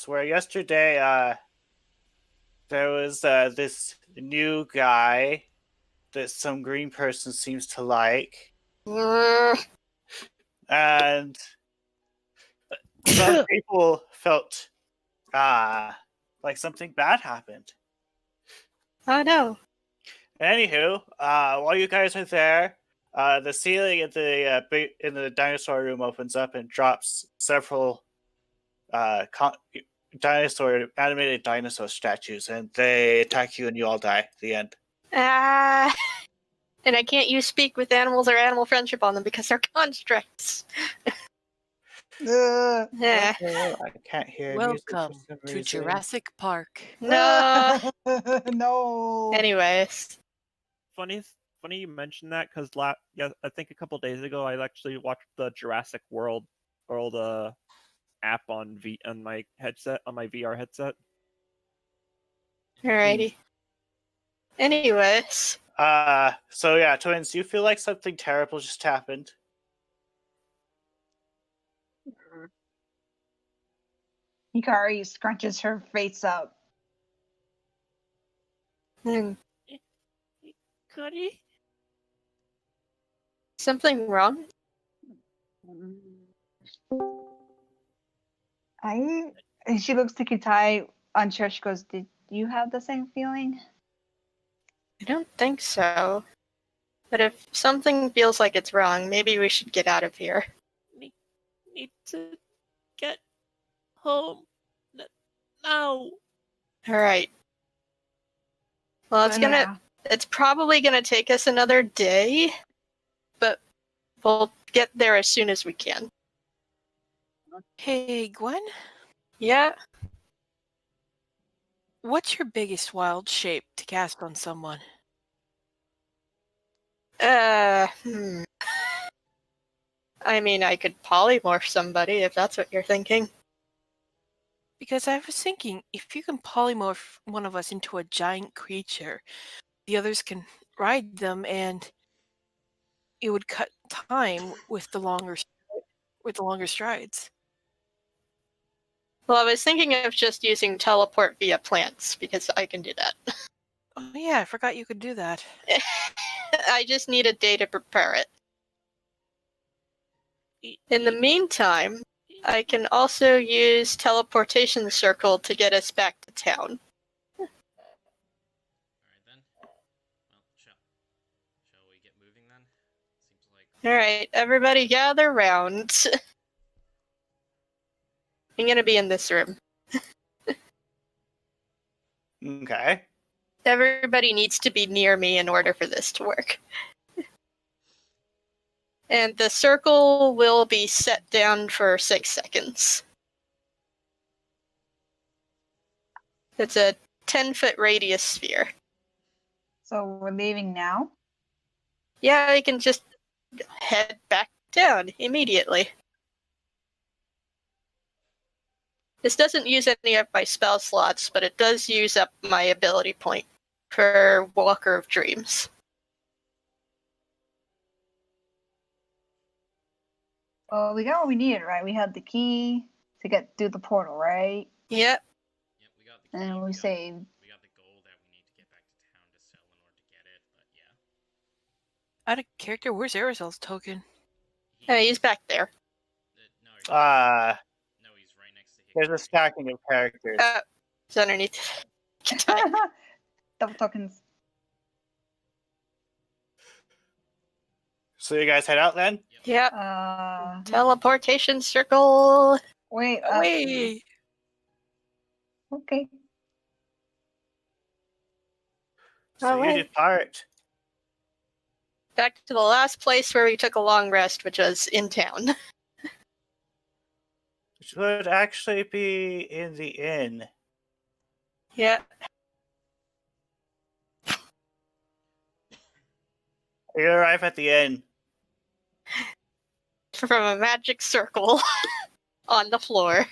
Chaos, where yesterday there was this new guy that some green person seems to like, and some people felt like something bad happened. Oh no. Anywho, while you guys are there, the ceiling in the dinosaur room opens up and drops several animated dinosaur statues, and they attack you and you all die at the end. And I can't use speak with animals or animal friendship on them because they're constructs. Yeah. I can't hear music for Welcome some to reason. Jurassic Park. No. No. Anyways. Funny you mentioned that because I think a couple days ago I actually watched the Jurassic World app on my headset, on my VR headset. Alrighty. Anyways. So yeah, twins, you feel like something terrible just happened? Hikari scrunches her face up. Goody? Something wrong? She looks to Kitai unsure. She goes, "Did you have the same feeling?" I don't think so. But if something feels like it's wrong, maybe we should get out of here. Need to get home now. Alright. Well, it's probably gonna take us another day, but we'll get there as soon as we can. Hey, Gwen? Yeah? What's your biggest wild shape to cast on someone? I mean, I could polymorph somebody if that's what you're thinking. Because I was thinking, if you can polymorph one of us into a giant creature, the others can ride them, and it would cut time with the longer strides. Well, I was thinking of just using teleport via plants, because I can do that. Oh yeah, I forgot you could do that. I just need a day to prepare it. In the meantime, I can also use teleportation circle to get us back to town. Alright then. Well, shall we get moving then? Seems like... Alright, everybody gather round. I'm gonna be in this room. Okay. Everybody needs to be near me in order for this to work. And the circle will be set down for 6 seconds. It's a 10-foot radius sphere. So we're leaving now? Yeah, I can just head back down immediately. This doesn't use any of my spell slots, but it does use up my ability point for Walker of Dreams. Well, we got what we needed, right? We had the key to get through the portal, right? Yep. Yep, we got the key. And we saved. We got the gold that we need to get back to town to sell in order to get it, but yeah. Out of character, where's Arizel's token? He's back there. No, he's right next to Hickory. There's a stacking of characters. It's underneath. Double tokens. So you guys head out then? Yep. Teleportation circle. Wait. Away! Okay. So you depart. Back to the last place where we took a long rest, which was in town. Which would actually be in the inn. Yeah. You arrive at the inn. From a magic circle on the floor.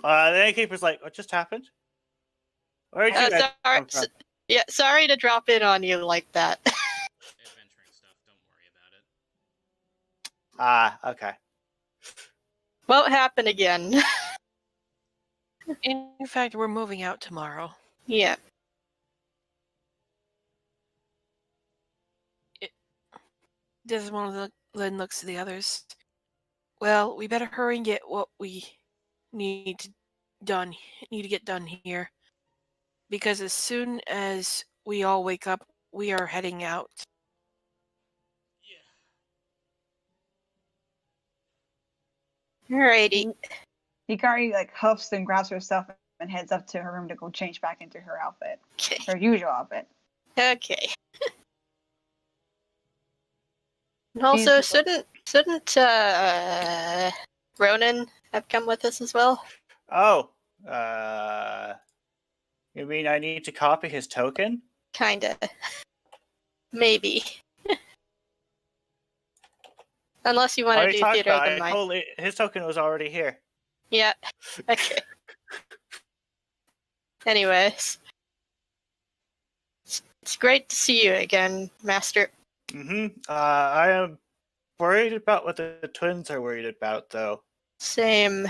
The innkeeper's like, what just happened? Where did you guys come from? Yeah, sorry to drop in on you like that. Adventuring stuff, don't worry about it. Okay. Won't happen again. In fact, we're moving out tomorrow. Yeah. Desmond then looks to the others. Well, we better hurry and get what we need to get done here. Because as soon as we all wake up, we are heading out. Alrighty. Hikari like huffs and grabs her stuff and heads up to her room to go change back into her outfit, Okay. her usual outfit. Okay. And also, shouldn't Ronan have come with us as well? Oh, you mean I need to copy his token? Kinda. Maybe. Unless you want to do theater of the mind. His token was already here. Yeah. Okay. Anyways. It's great to see you again, Master. I am worried about what the twins are worried about, though. Same.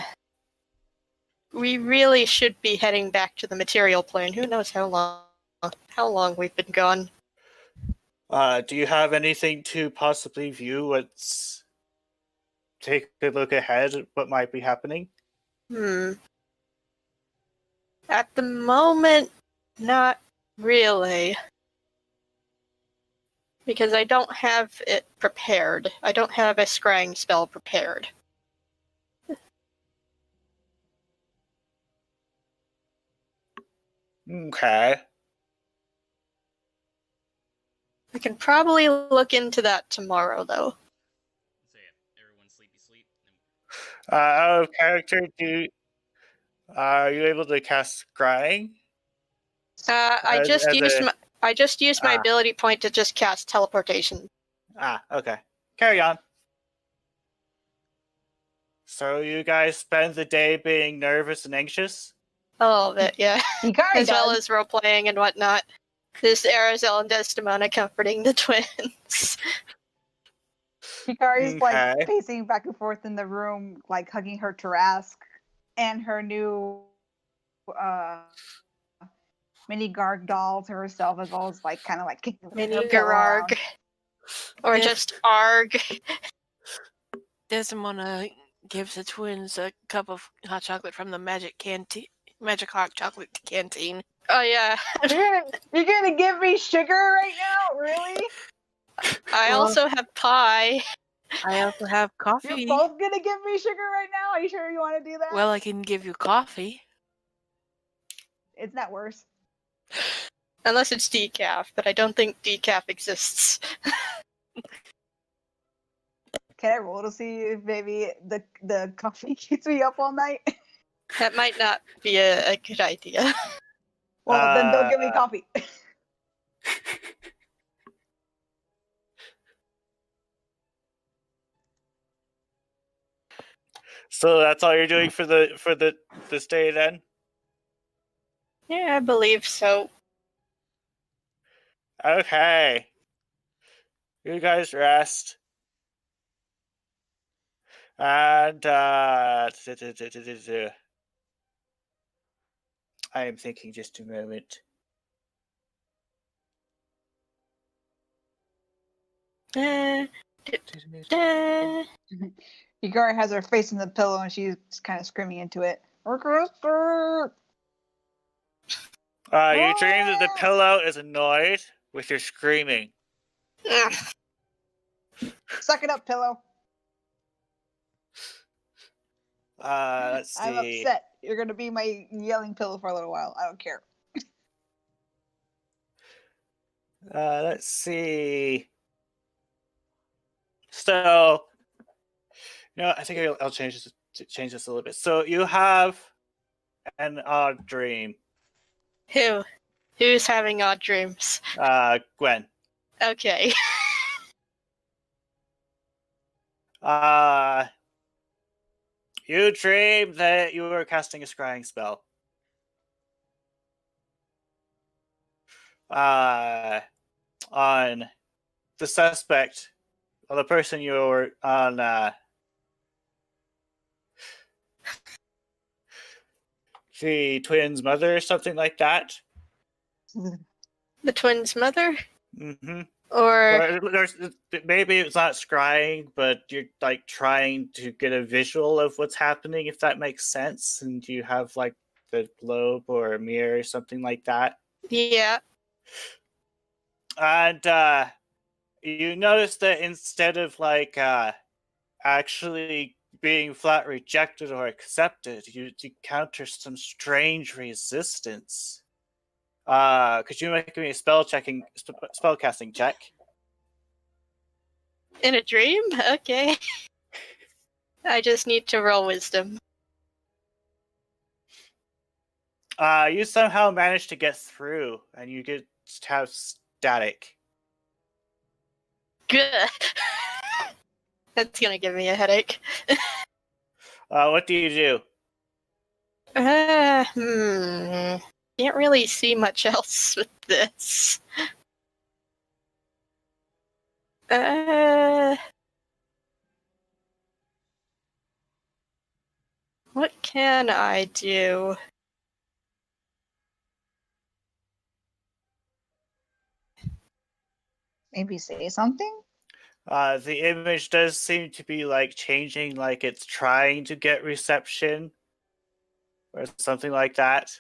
We really should be heading back to the material plane. Who knows how long we've been gone. Do you have anything to possibly view take a look ahead at what might be happening? At the moment, not really. Because I don't have it prepared. I don't have a scrying spell prepared. Okay. I can probably look into that tomorrow, though. So yeah, everyone sleep. Out of character, are you able to cast scrying? I just used my ability point to just cast teleportation. Okay. Carry on. So you guys spend the day being nervous and anxious? A little bit, yeah. Hikari As well does. as role-playing and whatnot. This Arazel and Desdemona comforting the twins. Hikari's like Okay. pacing back and forth in the room, like hugging her Tarask and her new mini Garg doll to herself, as well as like kind of like kicking Mini her pillow around. Gararg. Or just Arg. Desmond gives the twins a cup of hot chocolate from the magic hot chocolate canteen. Oh yeah. You're gonna give me sugar right now? Really? I also have pie. I also have coffee. You're both gonna give me sugar right now? Are you sure you want to do that? Well, I can give you coffee. It's not worse. Unless it's decaf, but I don't think decaf exists. Can I roll to see if maybe the coffee keeps me up all night? That might not be a good idea. Well, then don't give me coffee. So that's all you're doing for this day then? Yeah, I believe so. Okay. You guys rest. And I am thinking just a moment. Hikari has her face in the pillow and she's kind of screaming into it. You dream that the pillow is annoyed with your screaming. Suck it up, pillow. Let's see. I'm upset. You're gonna be my yelling pillow for a little while. I don't care. Let's see. So, I think I'll change this a little bit. So you have an odd dream. Who's having odd dreams? Gwen. Okay. You dream that you were casting a scrying spell. On the suspect, or the person you were on, the twins' mother or something like that. The twins' mother? Mm-hmm. Or Maybe it's not scrying, but you're like trying to get a visual of what's happening, if that makes sense, and you have like the globe or a mirror or something like that. yeah. And you notice that instead of like actually being flat rejected or accepted, you encounter some strange resistance. Could you make me a spellcasting check? In a dream? Okay. I just need to roll wisdom. You somehow manage to get through, and you just have static. Good. That's gonna give me a headache. What do you do? Can't really see much else with this. What can I do? Maybe say something? The image does seem to be like changing, like it's trying to get reception or something like that.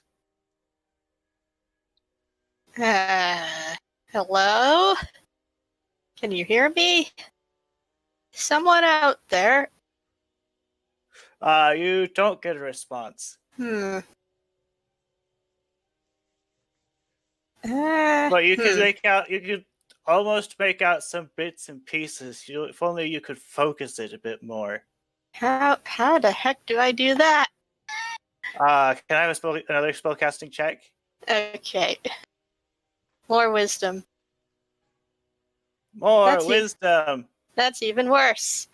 Hello? Can you hear me? Someone out there? You don't get a response. But But you could you could almost make out some bits and pieces. If only you could focus it a bit more. How the heck do I do that? Can I have another spellcasting check? Okay. More wisdom. More wisdom. That's even worse.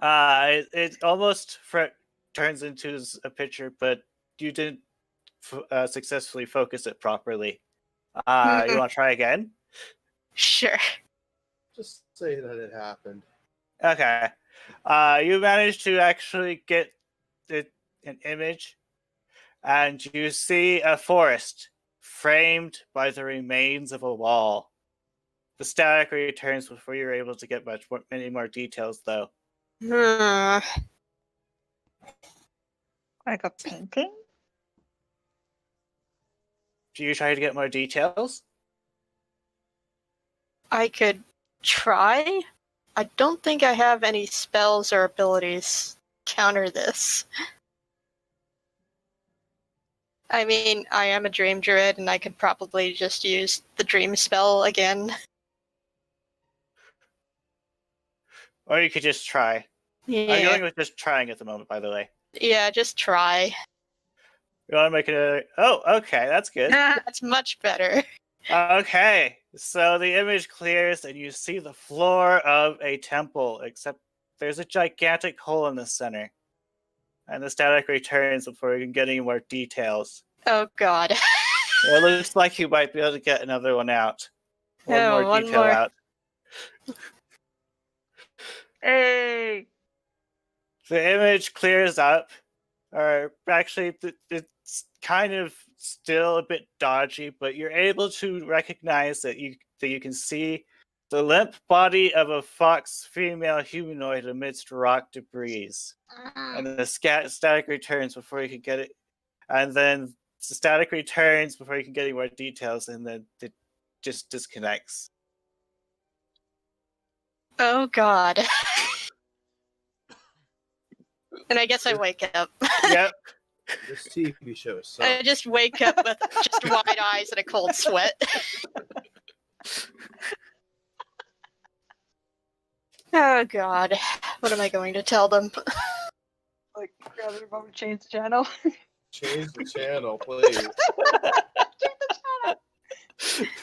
It almost turns into a picture, but you didn't successfully focus it properly. You want to try again? Sure. Just say that it happened. Okay. You managed to actually get an image, and you see a forest framed by the remains of a wall. The static returns before you're able to get many more details, though. Like a painting? Do you try to get more details? I could try. I don't think I have any spells or abilities to counter this. I mean, I am a dream druid, and I could probably just use the dream spell again. Or you could just try. Yeah. I'm going with just trying at the moment, by the way. Yeah, just try. You want to make it Oh, okay, that's good. That's much better. Okay, so the image clears and you see the floor of a temple, except there's a gigantic hole in the center. And the static returns before you can get any more details. Oh god. It looks like you might be able to get another one out. One more detail out. Hey! The image clears up, or actually, it's kind of still a bit dodgy, but you're able to recognize that you can see the limp body of a fox female humanoid amidst rock debris. And the static returns before you can get it, and then the static returns before you can get any more details, and then it just disconnects. Oh god. And I guess I wake up. Yep. This TV show sucks. I just wake up with just wide eyes and a cold sweat. Oh god. What am I going to tell them? Like, grab the remote, change the channel. Change the channel, please.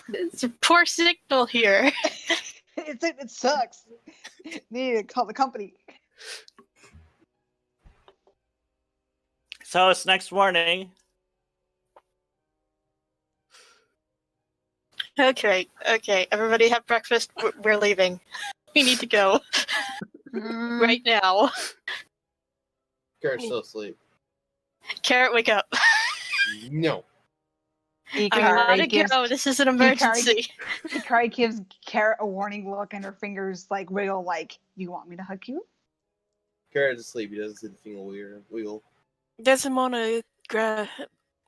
It's a poor signal here. It sucks. Need to call the company. So it's next morning. Okay, everybody have breakfast. We're leaving. We need to go. Right now. Garrett's still asleep. Carrot, wake up. No. I Ikari gotta gives, go. This is an emergency. Ikari gives Carrot a warning look, and her fingers like wiggle. Like, you want me to hug you? Carrot's asleep. He doesn't see the finger wiggle. Desdemona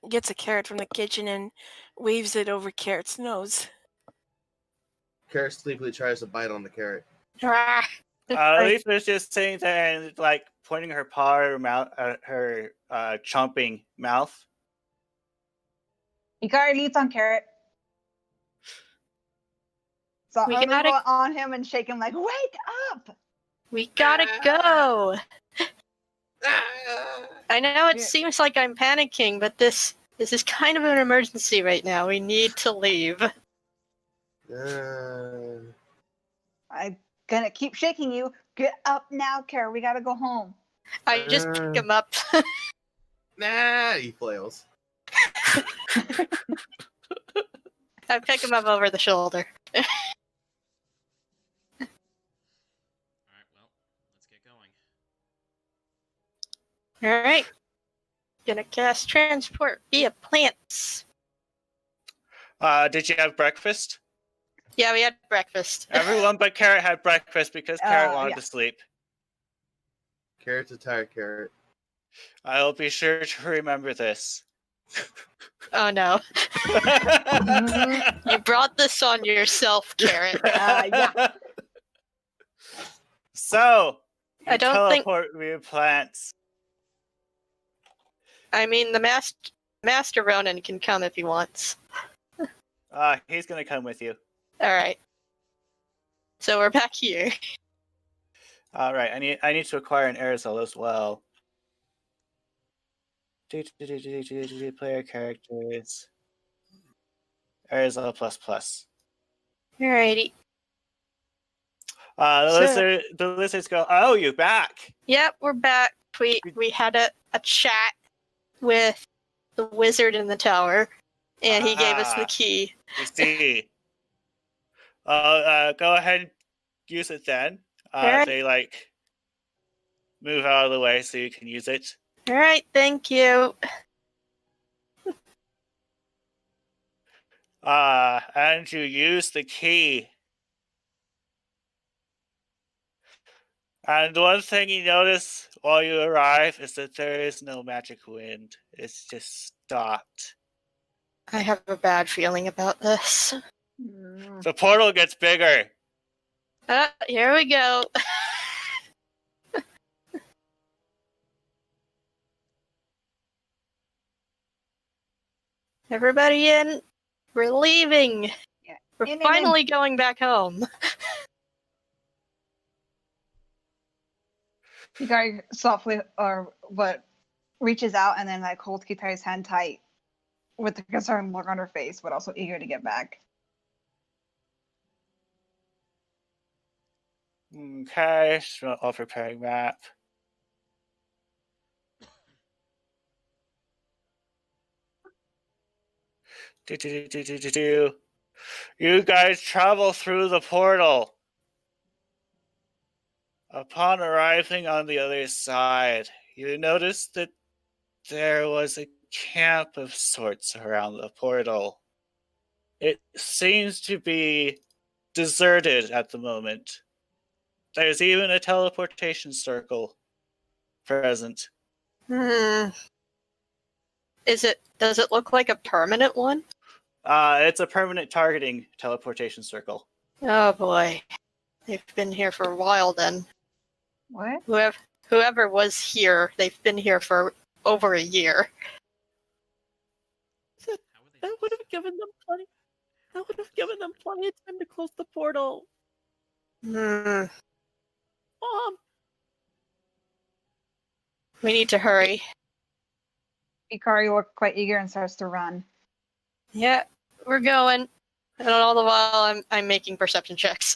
gets a carrot from the kitchen and waves it over Carrot's nose. Carrot sleepily tries to bite on the carrot. Ah, Leaf was just sitting there and like pointing her paw at her mouth, her chomping mouth. Ikari leaps on Carrot. So We I'm gotta- gonna go on him and shake him like, wake up! we gotta go. I know it Yeah. seems like I'm panicking, but this is kind of an emergency right now. We need to leave. I'm gonna keep shaking you. Get up now, Carrot. We gotta go home. I just pick him up. Nah, he flails. I pick him up over the shoulder. Alright, well, let's get going. Alright. Gonna cast transport via plants. Did you have breakfast? Yeah, we had breakfast. Everyone but Carrot had breakfast because Carrot wanted yeah. to sleep. Carrot's a tired carrot. I'll be sure to remember this. Oh no. You brought this on yourself, Carrot. Yeah. So, you I don't think- teleport via plants. I mean, the Master Ronin can come if he wants. He's gonna come with you. Alright. So we're back here. All right, I need to acquire an aerosol as well. Player characters. Aerosol plus. Alrighty. The lizards go, oh, you're back. Yep, we're back. We had a chat with the wizard in the tower, and he gave us the Ah. key. You see. Go ahead and use it then. Alright. They like move out of the way so you can use it. Alright, thank you. And you use the key. And one thing you notice while you arrive is that there is no magic wind. It's just stopped. I have a bad feeling about this. The portal gets bigger. Here we go. Everybody in. We're leaving. Yeah. We're In. finally going back home. Ikari softly reaches out and then like holds Kitari's hand tight with the concerned look on her face, but also eager to get back. Okay, all preparing map. You guys travel through the portal. Upon arriving on the other side, you notice that there was a camp of sorts around the portal. It seems to be deserted at the moment. There's even a teleportation circle present. Does it look like a permanent one? It's a permanent targeting teleportation circle. Oh boy. They've been here for a while then. What? Whoever was here, they've been here for over a year. How would they That would have given them plenty. That would have given them plenty of time to close the portal. Hmm. Mom, We need to hurry. Ikari looks quite eager and starts to run. Yeah, we're going. And all the while, I'm making perception checks.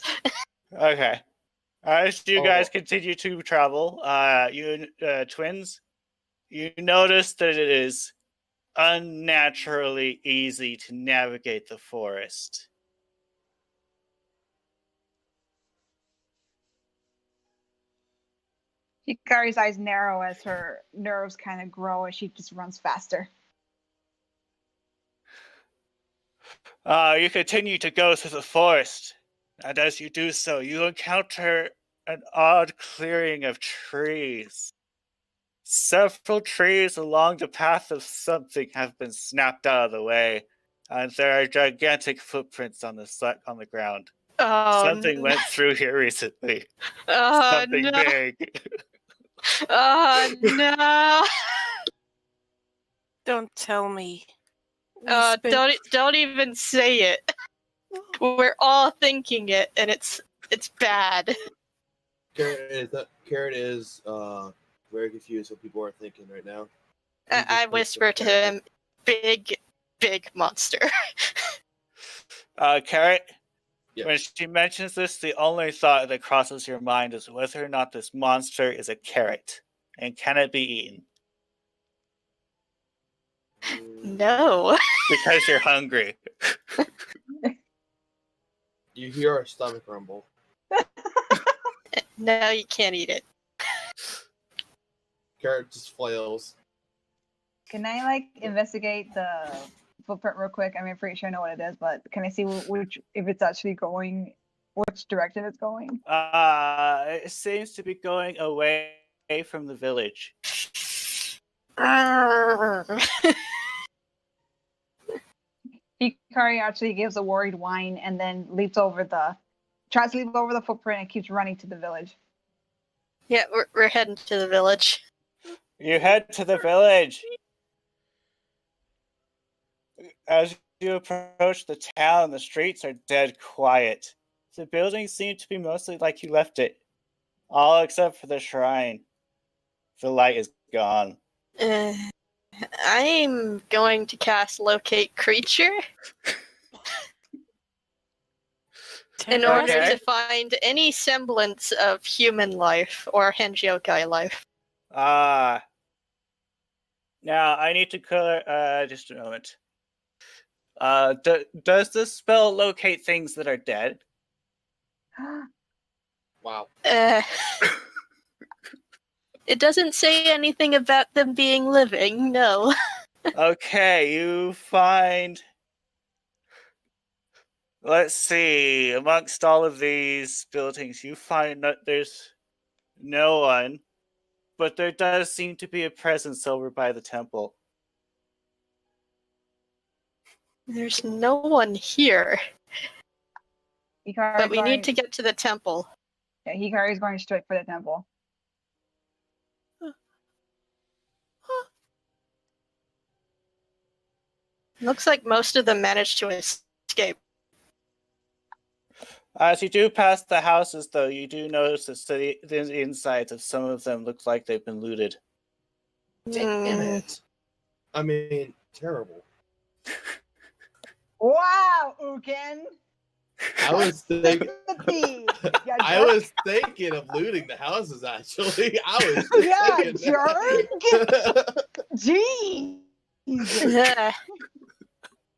Okay. As you Oh. guys continue to travel, you twins, you notice that it is unnaturally easy to navigate the forest. Hikari's eyes narrow as her nerves kind of grow as she just runs faster. You continue to go through the forest, and as you do so, you encounter an odd clearing of trees. Several trees along the path of something have been snapped out of the way, and there are gigantic footprints on the ground. Oh, Something went through here recently. oh Something no! big. Oh no! Don't tell me. We spent- Don't even say it. We're all thinking it, and it's bad. Carrot is very confused what people are thinking right now. I whisper to him, big monster. Carrot, Yes. when she mentions this, the only thought that crosses your mind is whether or not this monster is a carrot, and can it be eaten? No. Because you're hungry. You hear our stomach rumble. No, you can't eat it. Carrot just flails. Can I investigate the footprint real quick? I mean, I'm pretty sure I know what it is, but can I see if it's actually going, which direction it's going? It seems to be going away from the village. Hikari actually gives a worried whine and then tries to leap over the footprint and keeps running to the village. Yeah, we're heading to the village. You head to the village. As you approach the town, the streets are dead quiet. The buildings seem to be mostly like you left it. All except for the shrine. The light is gone. I'm going to cast Locate Creature in order Okay. to find any semblance of human life or Hangyokai life. Now I need to color. Just a moment. Does this spell locate things that are dead? Wow. It doesn't say anything about them being living, no. Okay, you find. Let's see. Amongst all of these buildings, you find that there's no one, but there does seem to be a presence over by the temple. There's no one here, but we need to get to the temple. Yeah, Hikari's going straight for the temple. Looks like most of them managed to escape. As you do pass the houses, though, you do notice that the insides of some of them look like they've been looted. Damn it. I mean, terrible. Wow, Uken! I was thinking. Yeah, I was thinking of looting the houses. Actually, I was. Yeah, jerk! Jeez!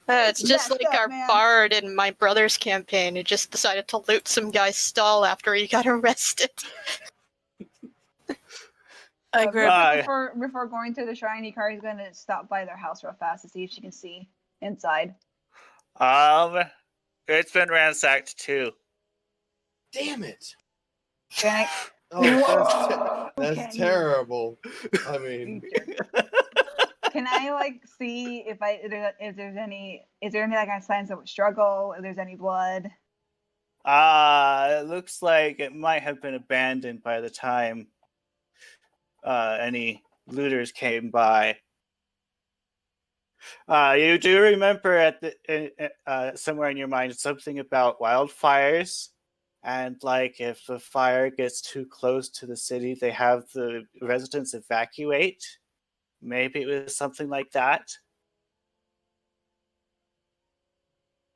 It's just Messed like up, our man. bard in my brother's campaign who just decided to loot some guy's stall after he got arrested. I grabbed. Before going to the shrine, Hikari's going to stop by their house real fast to see if she can see inside. It'sเป็นtoo. Damn it! Can I? Oh, that's Okay. terrible. I mean, Can I see if there's any signs of struggle? If there's any blood? It looks like it might have been abandoned by the time any looters came by. You do remember somewhere in your mind something about wildfires, and if the fire gets too close to the city, they have the residents evacuate. Maybe it was something like that.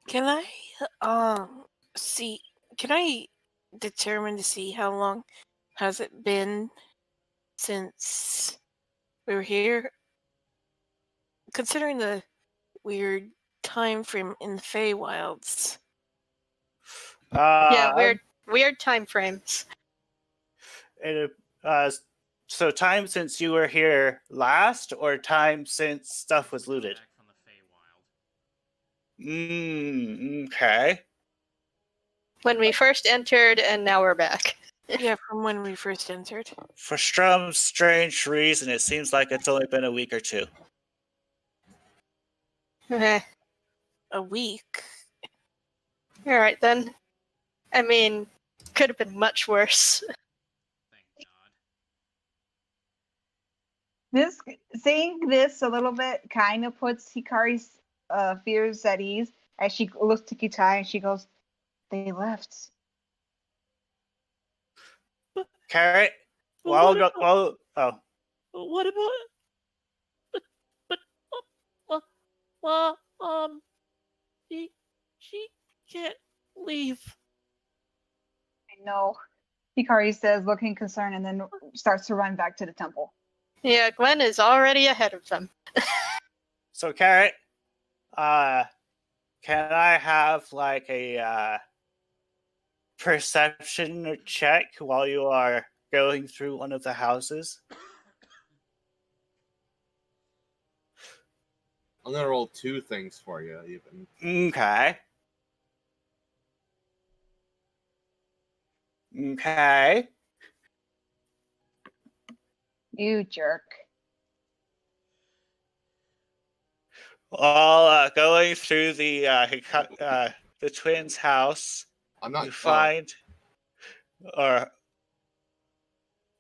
Can I see? Can I determine to see how long has it been since we were here? Considering the weird time frame in the Feywilds. Yeah, weird time frames. So time since you were here last, or time since stuff was looted? Back from the Feywild. Okay. When we first entered, and now we're back. Yeah, from when we first entered. For some strange reason, it seems like it's only been a week or two. Okay. A week. All right then. I mean, could have been much worse. Thank God. Saying this a little bit kind of puts Hikari's fears at ease as she looks to Kitai and she goes, "They left." Carrot? Well, Oh. What about? She can't leave. I know. Hikari says, looking concerned, and then starts to run back to the temple. Yeah, Gwen is already ahead of them. So, Carrot, can I have like a perception check while you are going through one of the houses? I'm gonna roll 2 things for you, even. Okay. Okay. You jerk. While going through the twins' house, I'm not. you find, or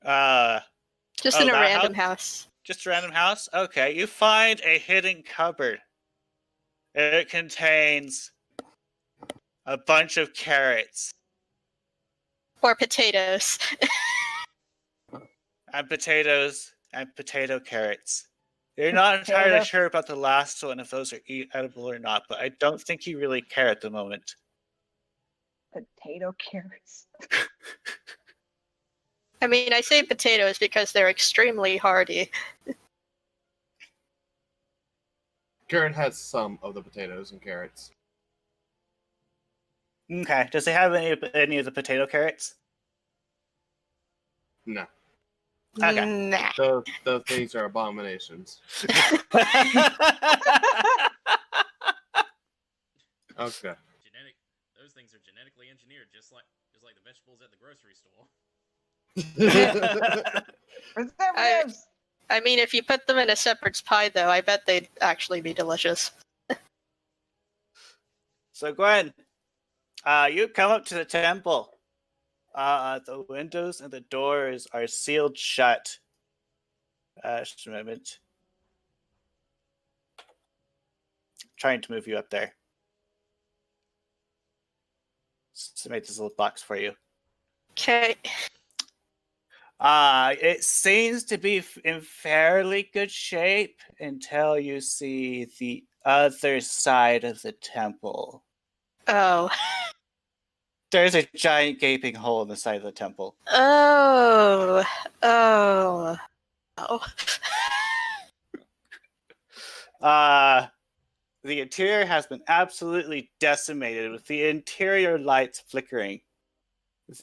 Just Oh, in a that random house. just a random house. Okay, you find a hidden cupboard. It contains a bunch of carrots Or potatoes. and potatoes and potato carrots. You're not entirely Potato. sure about the last one, if those are edible or not, but I don't think you really care at the moment. Potato carrots. I mean, I say potatoes because they're extremely hardy. Garrett has some of the potatoes and carrots. Okay, does it have any of the potato carrots? No, Okay. Nah. those things are abominations. Okay. Those things are genetically engineered, just like the vegetables at the grocery store. Preservatives! I mean, if you put them in a shepherd's pie, though, I bet they'd actually be delicious. So, Gwen, you come up to the temple. The windows and the doors are sealed shut. Just a moment. Trying to move you up there. To make this little box for you. Okay. It seems to be in fairly good shape until you see the other side of the temple. Oh. There's a giant gaping hole in the side of the temple. Oh. Oh. Oh. The interior has been absolutely decimated, with the interior lights flickering.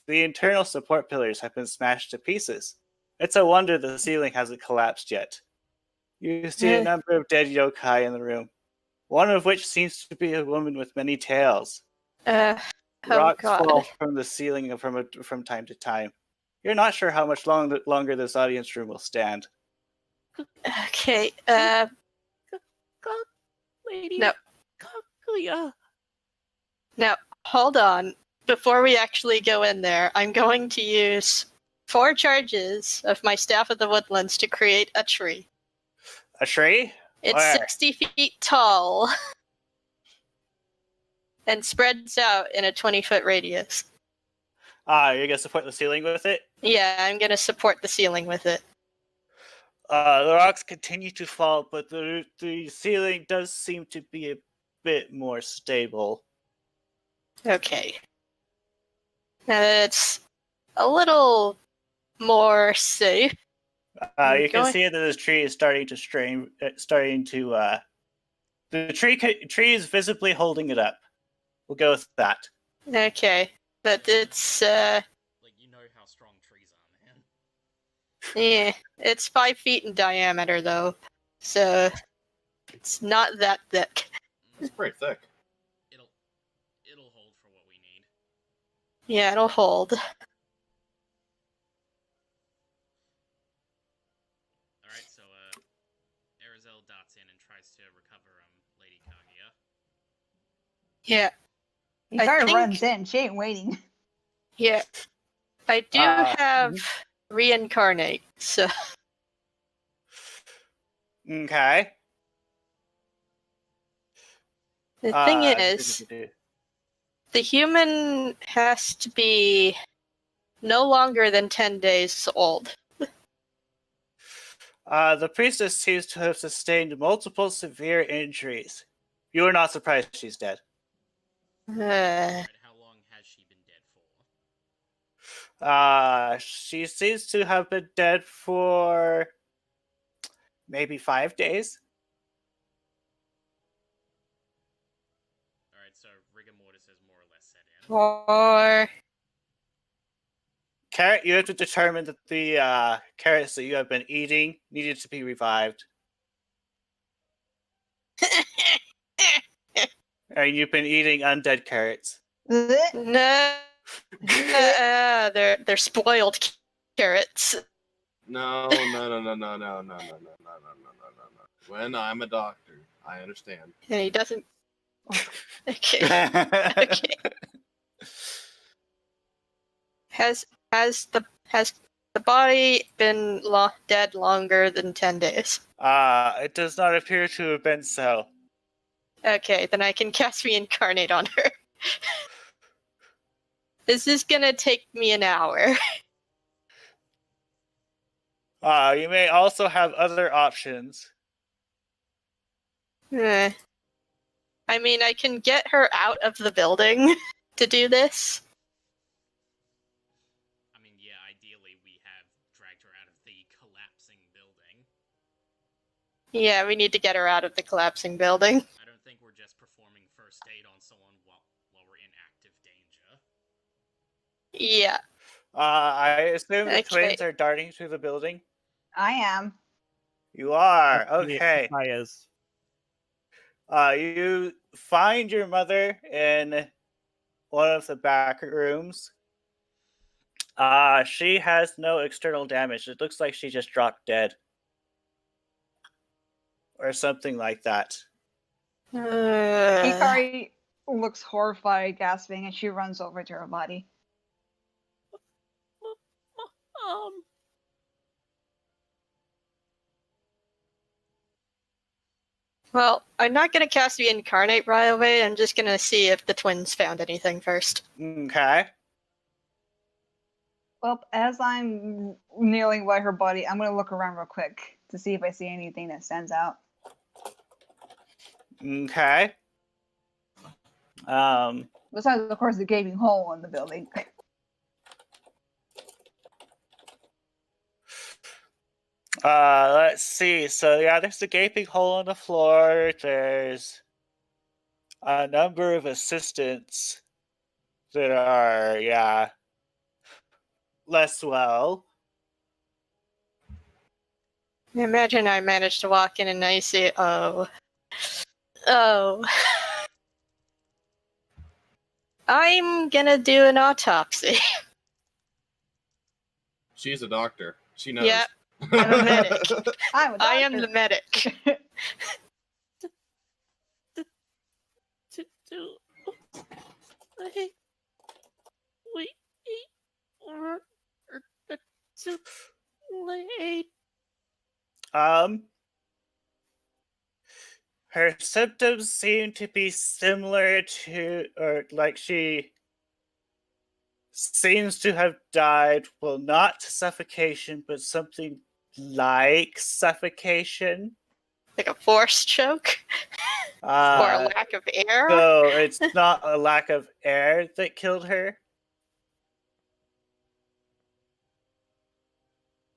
The internal support pillars have been smashed to pieces. It's a wonder the ceiling hasn't collapsed yet. You see a number of dead yokai in the room, one of which seems to be a woman with many tails. Oh, Rocks God. fall from the ceiling from time to time. You're not sure how much longer this audience room will stand. Okay, Lady. No. Kaguya. Now, hold on. Before we actually go in there, I'm going to use 4 charges of my Staff of the Woodlands to create a tree. A tree? It's Where? 60 feet tall and spreads out in a 20-foot radius. You're gonna support the ceiling with it? Yeah, I'm going to support the ceiling with it. The rocks continue to fall, but the ceiling does seem to be a bit more stable. Okay. Now that's a little more safe. You can see that this tree is starting to strain, the tree is visibly holding it up. We'll go with that. Okay. But it's, Like, you know how strong trees are, man. Yeah, it's 5 feet in diameter though, so it's not that thick. It's pretty thick. It'll hold for what we need. Yeah, it'll hold. Alright, so Arizel dots in and tries to recover Lady Kaguya. Yeah, I Hikari think- runs in. She ain't waiting. yeah. I do have reincarnate, so Okay. the thing is, the human has to be no longer than 10 days old. The priestess seems to have sustained multiple severe injuries. You are not surprised she's dead. Right, how long has she been dead for? She seems to have been dead for maybe 5 days. Alright, so rigor mortis has more or less set in. Or Carrot, you have to determine that the carrots that you have been eating needed to be revived. And you've been eating undead carrots. no, they're spoiled carrots. No. When I'm a doctor, I understand. And he doesn't. Okay. Okay. Has the body been dead longer than 10 days? It does not appear to have been so. Okay, then I can cast reincarnate on her. This is gonna take me an hour. You may also have other options. I mean, I can get her out of the building to do this. I mean, yeah, ideally we have dragged her out of the collapsing building. Yeah, we need to get her out of the collapsing building. I don't think we're just performing first aid on someone while we're in active danger. Yeah. I assume the Okay. twins are darting through the building. I am. You are, That's me, okay. Kaya's. You find your mother in one of the back rooms. She has no external damage. It looks like she just dropped dead. Or something like that. Hikari looks horrified, gasping, and she runs over to her body. Well, I'm not gonna cast reincarnate right away. I'm just gonna see if the twins found anything first. Okay. Well, as I'm kneeling by her body, I'm gonna look around real quick to see if I see anything that stands out. Okay. Besides, of course, the gaping hole in the building. Let's see. So yeah, there's a gaping hole in the floor. There's a number of assistants that are, yeah, less well. Imagine I managed to walk in and I see, oh. I'm gonna do an autopsy. She's a doctor. She knows. Yeah, I'm a medic. I am the medic. Her symptoms seem to be similar to, or like she seems to have died, well, not suffocation, but something like suffocation. Like a force choke? Or a lack of air? So it's not a lack of air that killed her.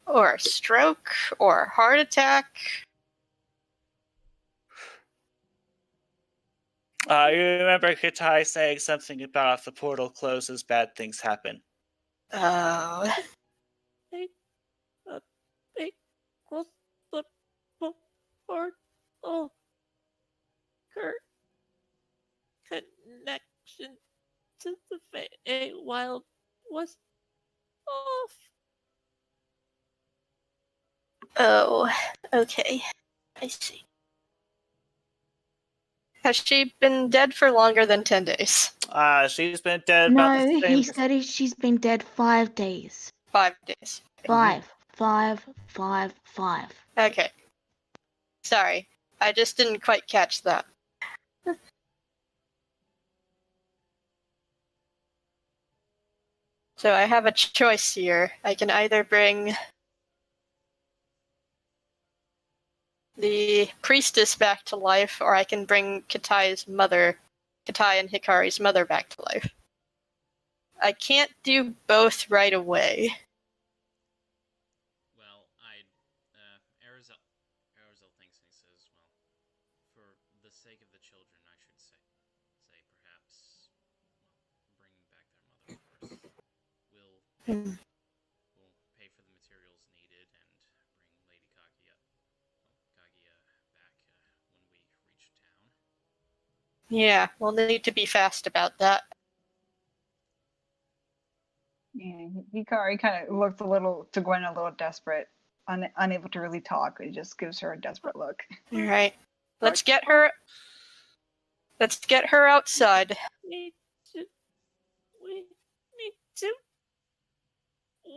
Or a stroke? Or a heart attack? You remember Kitai saying something about if the portal closes, bad things happen. Oh. portal connection to the Feywild was off. Oh, okay. I see. Has she been dead for longer than 10 days? She's been dead about No, the he same. said she's been dead 5 days. 5 days. 5. Okay. Sorry. I just didn't quite catch that. So I have a choice here. I can either bring the priestess back to life, or I can bring Katai and Hikari's mother back to life. I can't do both right away. Well, Arizal thinks and he says, well, for the sake of the children, I should say perhaps, bring back their mother first. We'll pay for the materials needed and bring Lady Kaguya back when we reach town. Yeah, we'll need to be fast about that. Yeah, Hikari kind of looks to Gwen a little desperate, unable to really talk. It just gives her a desperate look. All right. Let's get her outside.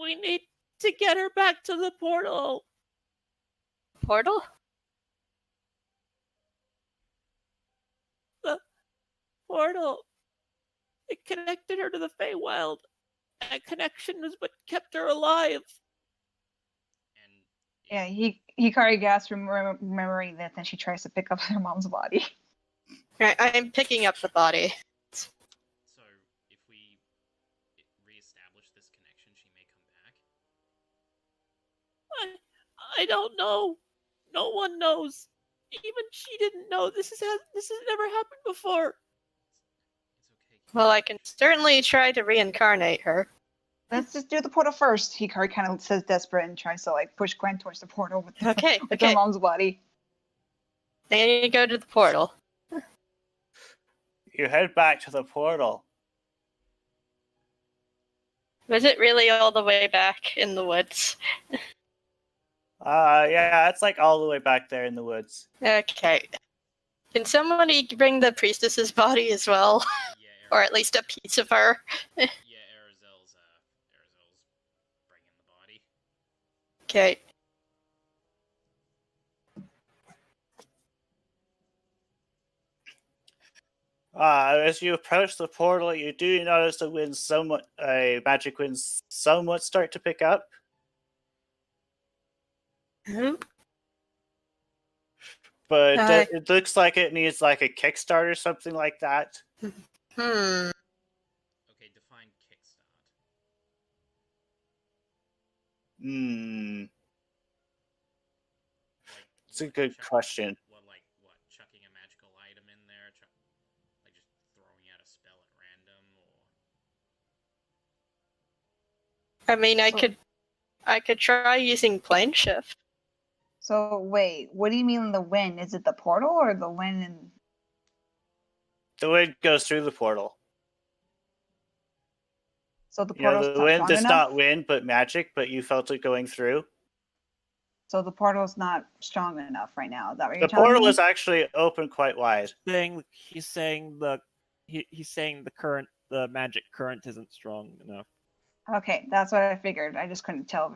We need to get her back to the portal. Portal? The portal. It connected her to the Feywild. That connection is what kept her alive. And Yeah, Hikari gasps, remembering that. Then she tries to pick up her mom's body. Right, I'm picking up the body. so if we reestablish this connection, she may come back. I don't know. No one knows. Even she didn't know. This has never happened before. It's okay. Well, I can certainly try to reincarnate her. Let's just do the portal first. Hikari kind of says desperate and tries to push Gwen towards the portal with her Okay. mom's body. Then you go to the portal. You head back to the portal. Was it really all the way back in the woods? Yeah, it's all the way back there in the woods. Okay. Can somebody bring the priestess's body as well? Yeah, Or at least a piece of her? Arizal's bringing the body. Okay. As you approach the portal, you do notice the magic winds somewhat start to pick up. But it looks like it needs a kickstart or something like that. Hmm. Okay, define kickstart. It's a good question. What, chucking a magical item in there? Just throwing out a spell at random? Or... I mean, I could try using plane shift. So wait, what do you mean the wind? Is it the portal or the wind? The wind goes through the portal. So the portal's the wind strong is enough? not wind but magic, but you felt it going through. So the portal's not strong enough right now. Is that what The you're telling portal me? is actually open quite wide. He's saying the magic current isn't strong enough. Okay, that's what I figured. I just couldn't tell.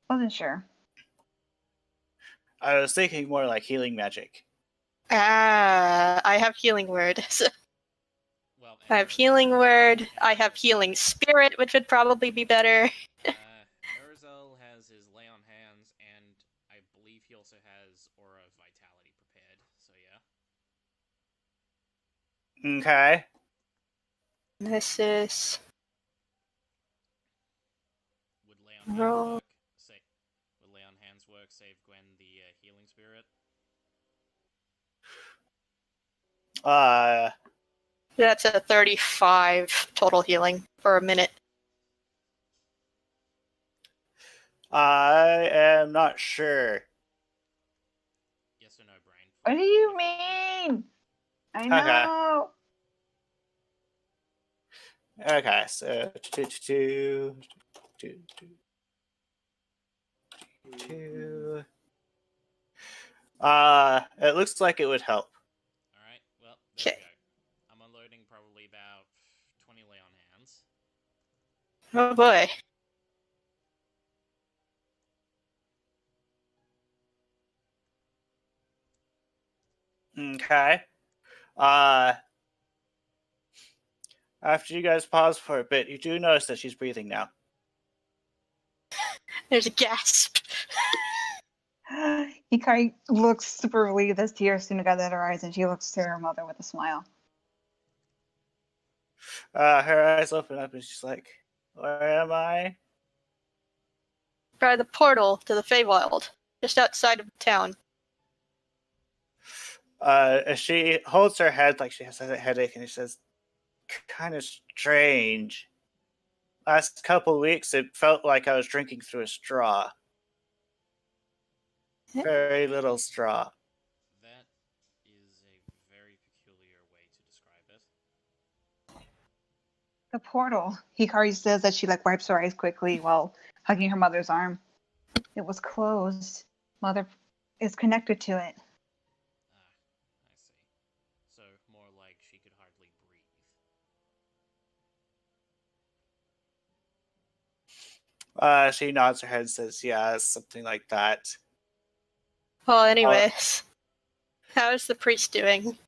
Wasn't sure. I was thinking more like healing magic. I have healing word. Well, I have healing word. I have healing spirit, which would probably be better. Arizal has his lay on hands, and I believe he also has aura of vitality prepared. So yeah. Okay. This is Would lay on roll. hands work? Would lay on hands work? Save Gwen the healing spirit. That's a 35 total healing for a minute. I am not sure. Yes or no, Brain? What do you mean? I know. Okay, so two. It looks like it would help. All right. Well, there Okay. we go. I'm unloading probably about 20 lay on hands. Oh boy. Okay. After you guys pause for a bit, you do notice that she's breathing now. There's a gasp. Hikari looks super relieved as tears soon got out her eyes, and she looks to her mother with a smile. Her eyes open up and she's like, "Where am I?" By the portal to the Feywild, just outside of town. She holds her head like she has a headache, and she says, "Kind of strange. Last couple weeks, it felt like I was drinking through a straw. Very little straw." That is a very peculiar way to describe it. The portal. Hikari says that she wipes her eyes quickly while hugging her mother's arm. It was closed. Mother is connected to it. I see. So more like she could hardly breathe. She nods her head and says, "Yeah, something like that." Well, anyways, how's the priest doing?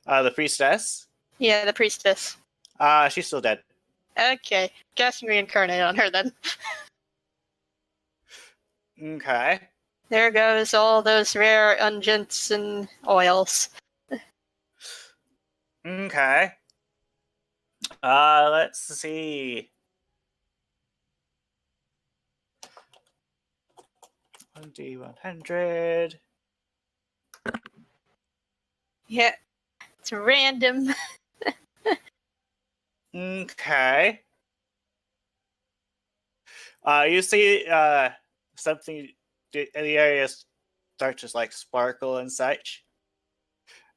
The priestess? Yeah, the priestess. She's still dead. Okay, casting reincarnate on her then. Okay. There goes all those rare unguents and oils. Okay. Let's see. 1d100. Yeah, it's random. Okay. You see something in the area start to sparkle and such.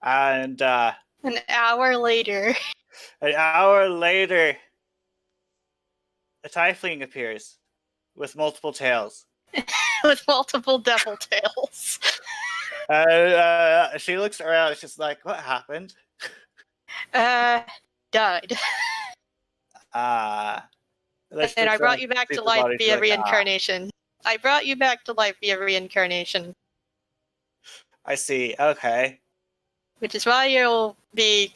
And An hour later. an hour later, a tiefling appears with multiple tails. With multiple devil tails. She looks around and she's like, "What happened?" Died. And I brought you back to life via reincarnation. I brought you back to life via reincarnation. I see. Okay. Which is why you'll be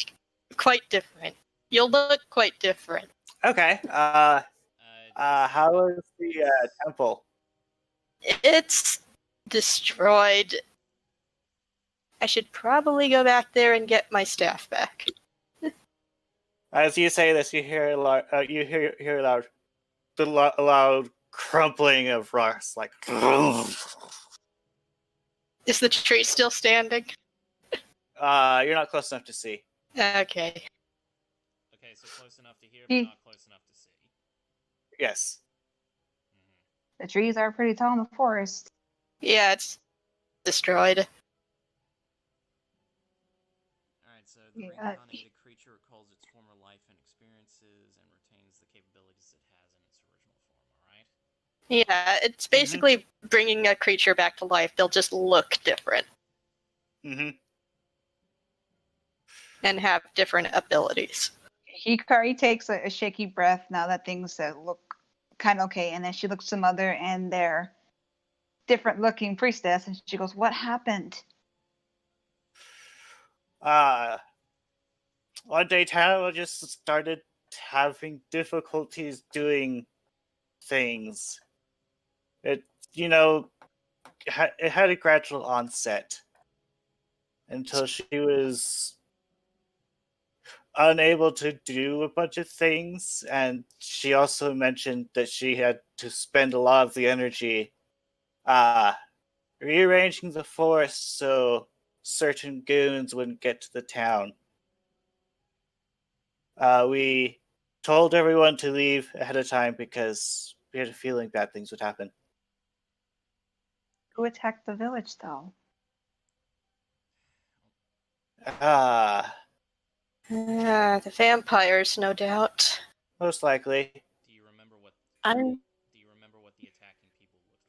quite different. You'll look quite different. Okay. How is the temple? It's destroyed. I should probably go back there and get my staff back. As you say this, you hear the loud crumpling of rocks, like. Is the tree still standing? You're not close enough to see. Okay. Okay, so close enough to hear, but not close enough to see. Yes. The trees are pretty tall in the forest. Yeah, it's destroyed. Alright, so the Yeah. reincarnated creature recalls its former life and experiences and retains the capabilities it has in its original form, alright? Yeah, it's basically bringing a creature back to life. They'll just look different Mm-hmm. and have different abilities. Hikari takes a shaky breath now that things look kind of okay, and then she looks to Mother and their different looking priestess, and she goes, "What happened?" One day Tara just started having difficulties doing things. It had a gradual onset until she was unable to do a bunch of things, and she also mentioned that she had to spend a lot of the energy rearranging the forest so certain goons wouldn't get to the town. We told everyone to leave ahead of time because we had a feeling bad things would happen. Who attacked the village, though? The vampires, no doubt. Most likely. Do you remember what? I'm Do you remember what the attacking people looked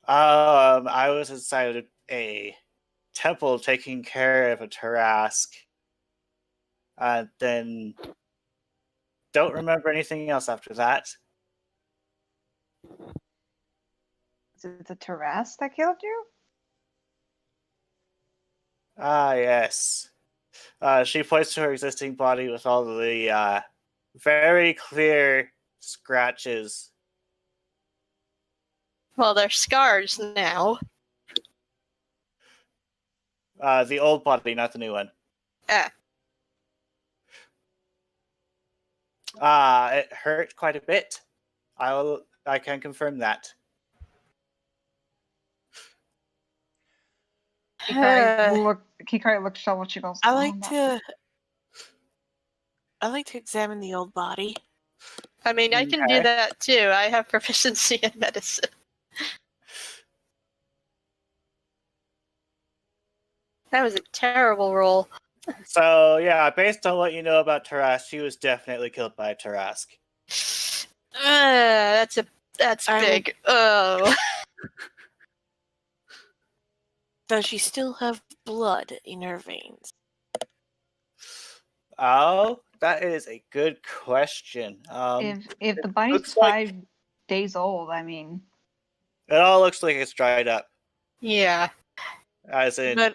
like? I was inside a temple taking care of a Tarask. Then don't remember anything else after that. Is it the Taras that killed you? Yes. She points to her existing body with all the very clear scratches. Well, they're scars now. The old body, not the new one. It hurt quite a bit. I can confirm that. Hikari looks troubled. She goes, I like to examine the old body. I mean, I can do Okay. that too. I have proficiency in medicine. That was a terrible roll. So, yeah, based on what you know about Tarask, she was definitely killed by a Tarask. That's big. Oh. Does she still have blood in her veins? Oh, that is a good question. if the body's looks like- 5 days old, I mean, It all looks like it's dried up. Yeah. As in,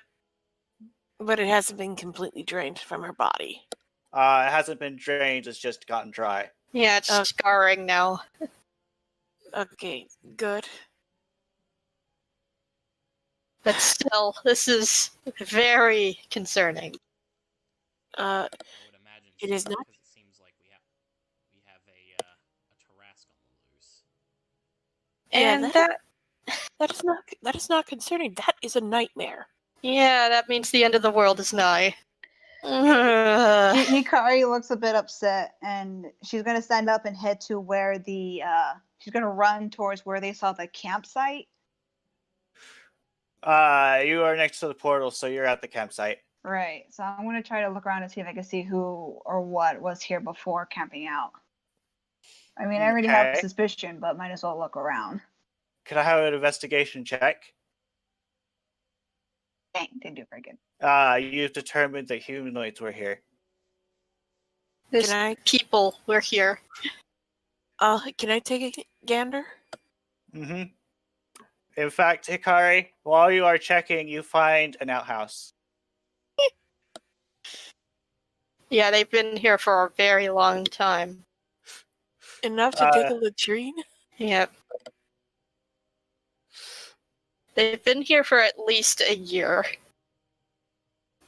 But it hasn't been completely drained from her body. it hasn't been drained, it's just gotten dry. Yeah, it's scarring now. Okay, good. But still, this is very concerning. I would imagine It so, is not- because it seems like we have a Tarask on the loose. Yeah, And that is not concerning. That is a nightmare. yeah, that means the end of the world is nigh. Hikari looks a bit upset, and she's gonna stand up and head to where she's gonna run towards where they saw the campsite. You are next to the portal, so you're at the campsite. Right. So I'm gonna try to look around and see if I can see who or what was here before camping out. I mean, I already have a Okay. suspicion, but might as well look around. Could I have an investigation check? Dang, didn't do very good. You've determined that humanoids were here. There's Can I people. We're here. can I take a gander? Mm-hmm. In fact, Hikari, while you are checking, you find an outhouse. Yeah, they've been here for a very long time. Enough to take a latrine? Yep. They've been here for at least a year.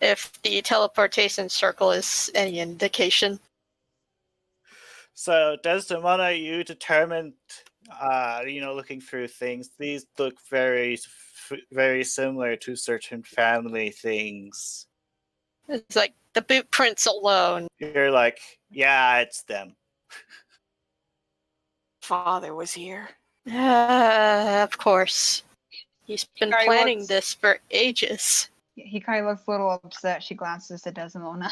If the teleportation circle is any indication. So, Desdemona, you determined, looking through things, these look very, very similar to certain family things. It's like the boot prints alone. You're like, yeah, it's them. Father was here. Of course. He's been Hikari planning looks- this for ages. Hikari looks a little upset. She glances at Desdemona.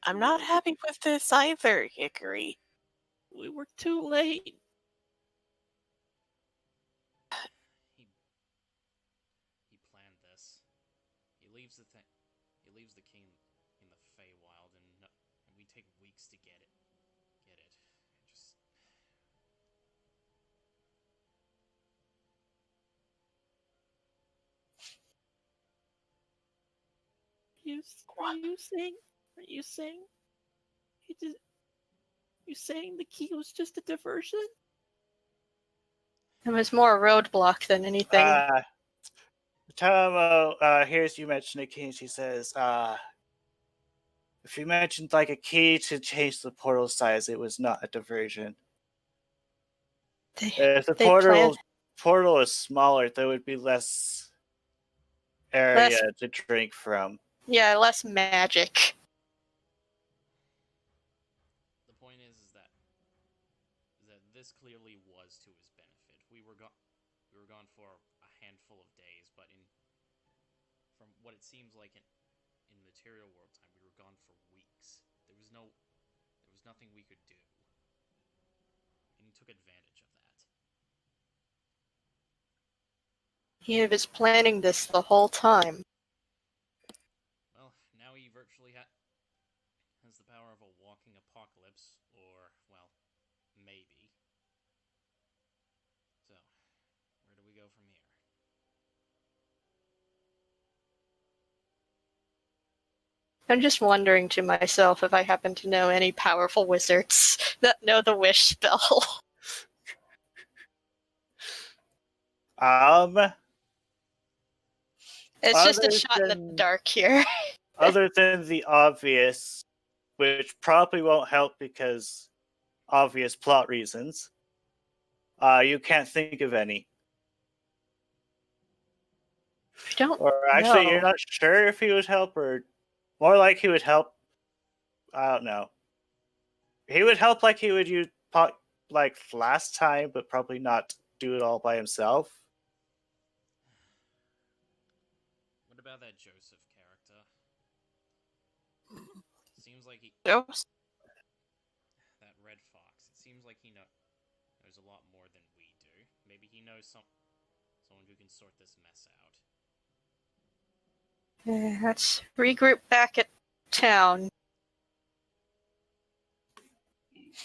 I'm not happy with this either, Hickory. We were too late. He planned this. He leaves the key in the Feywild, and we take weeks to get it. Just Are you saying you saying the key was just a diversion? It was more a roadblock than anything. Tomo hears you mention a key, and she says, if you mentioned like a key to change the portal size, it was not a diversion. If the portal is smaller, there would be less area to drink from. Yeah, less magic. The point is that this clearly was to his benefit. We were gone for a handful of days, but from what it seems like in material world time, we were gone for weeks. There was nothing we could do, and he took advantage of that. He was planning this the whole time. Well, now he virtually has the power of a walking apocalypse, or, well, maybe. So, where do we go from here? I'm just wondering to myself if I happen to know any powerful wizards that know the wish spell. It's just a Other shot in the than- dark here. Other than the obvious, which probably won't help because obvious plot reasons, you can't think of any. I don't Or actually, know. you're not sure if he would help, or more like he would help. I don't know. He would help like he would use like last time, but probably not do it all by himself. What about that Joseph character? Seems like Joseph? that Red Fox. It seems like he knows a lot more than we do. Maybe he knows someone who can sort this mess out. Let's regroup back at town.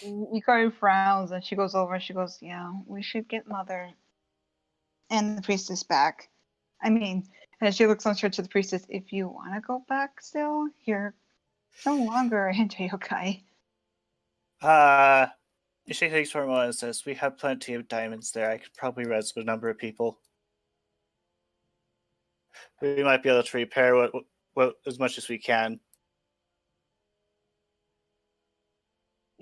Yukari frowns and she goes over and she goes, yeah, we should get Mother and the priestess back. I mean, and she looks on to the priestess, if you want to go back still, you're no longer a hentai yokai. She thinks for a moment and says, "We have plenty of diamonds there. I could probably res a number of people. We might be able to repair what as much as we can."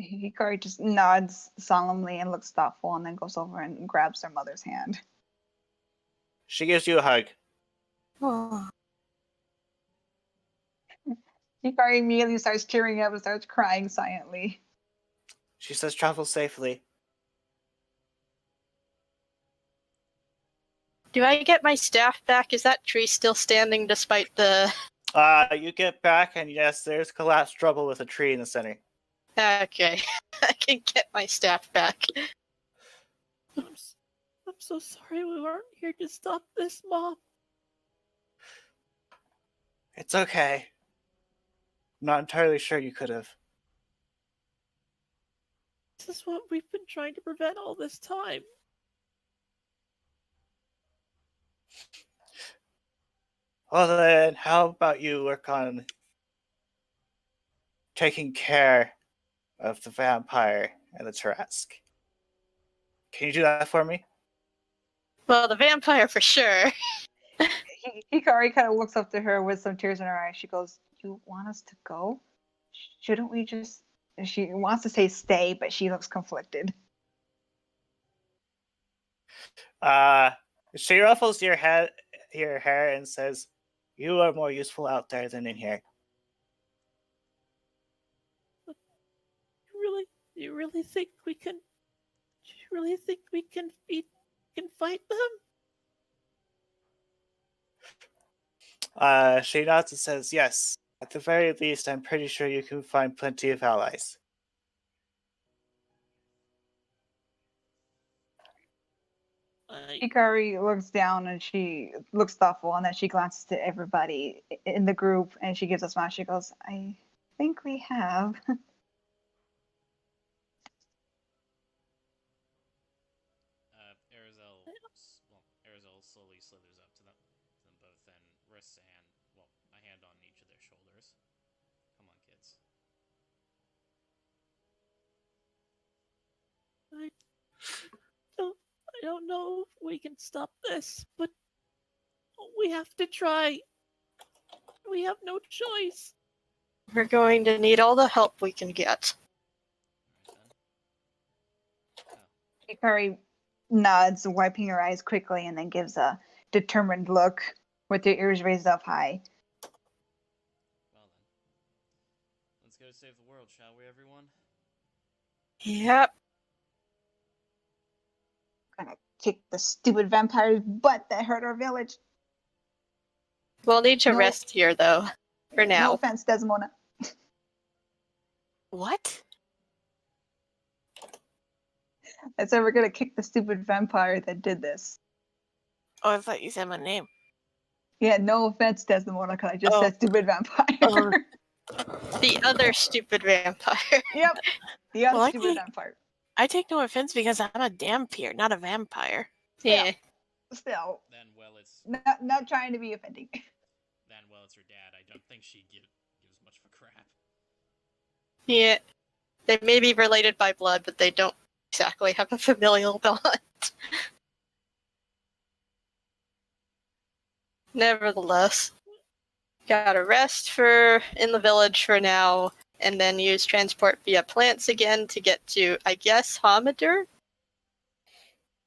Hikari just nods solemnly and looks thoughtful and then goes over and grabs her mother's hand. She gives you a hug. Oh. Hikari immediately starts tearing up and starts crying silently. She says, "Travel safely." Do I get my staff back? Is that tree still standing despite the... You get back, and yes, there's collapsed rubble with a tree in the center. Okay, I can get my staff back. I'm so sorry we weren't here to stop this, Mom. It's okay. I'm not entirely sure you could have. This is what we've been trying to prevent all this time. Well then, how about you work on taking care of the vampire and the Tarask? Can you do that for me? Well, the vampire for sure. Hikari kind of looks up to her with some tears in her eyes. She goes, you want us to go? Shouldn't we just... She wants to say stay, but she looks conflicted. She ruffles your hair and says, "You are more useful out there than in here." You really think we can? Do you really think we can fight them? She nods and says, "Yes. At the very least, I'm pretty sure you can find plenty of allies." Hikari looks down and she looks thoughtful, and then she glances to everybody in the group and she gives a smile. She goes, I think we have. Arizal slowly slithers up to them both and rests a hand on each of their shoulders. Come on, kids. I don't know if we can stop this, but we have to try. We have no choice. We're going to need all the help we can get. Hikari nods, wiping her eyes quickly, and then gives a determined look with her ears raised up high. save the world, shall we, everyone? Yep. Gonna kick the stupid vampire's butt that hurt our village. We'll need to No. rest here, though, for now. No offense, Desmona. What? I said we're gonna kick the stupid vampire that did this. Oh, I thought you said my name. Yeah, no offense, Desmona, because I just Oh. said stupid vampire. Oh. The other stupid vampire. Yep, the other Well, stupid vampire. I take no offense because I'm a dampier, not a vampire. Yeah. Still, Then, well, it's not trying to be offending. it's her dad. I don't think she gives much of a crap. Yeah. They may be related by blood, but they don't exactly have a familial bond. Nevertheless, gotta rest in the village for now, and then use transport via plants again to get to, I guess, Hamadur?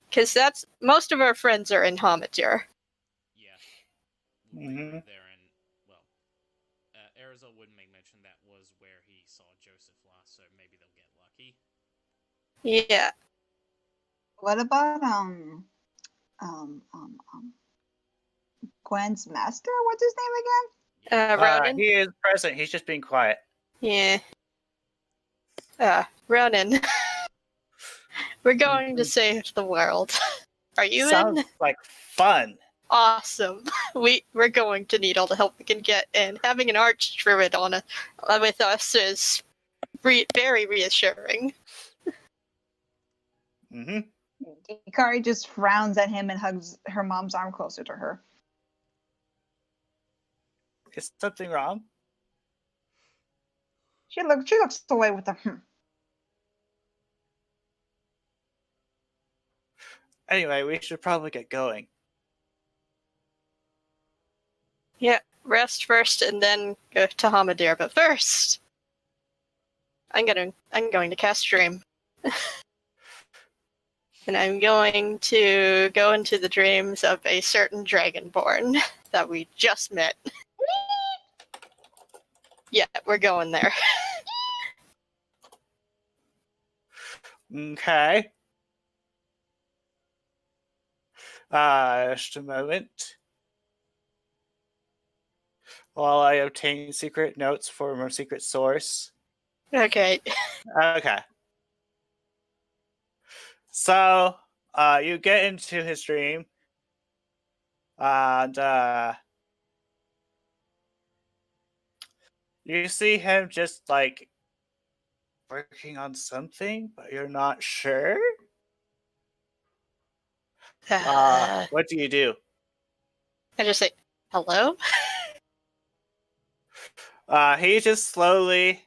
Because that's most of our friends are in Hamadur. Yeah. We were Mhm. there, and, well, Arizal wouldn't make mention that was where he saw Joseph last, so maybe they'll get lucky. Yeah. What about Gwen's master? What's his name again? Ronan? He is present. He's just being quiet. Yeah. Ronan. We're going to save the world. Are you Sounds in? like fun. Awesome. We're going to need all the help we can get, and having an arch druid with us is very reassuring. Hmm. Ikari just frowns at him and hugs her mom's arm closer to her. Is something wrong? She looks away with a Anyway, we should probably get going. Yeah, rest first and then go to Hamadir. But first, I'm going to cast Dream. And I'm going to go into the dreams of a certain Dragonborn that we just met. Yeah, we're going there. Okay. Just a moment. While I obtain secret notes from a secret source. Okay. Okay. So, you get into his dream, and you see him just like working on something, but you're not sure. What do you do? I just say, hello? He just slowly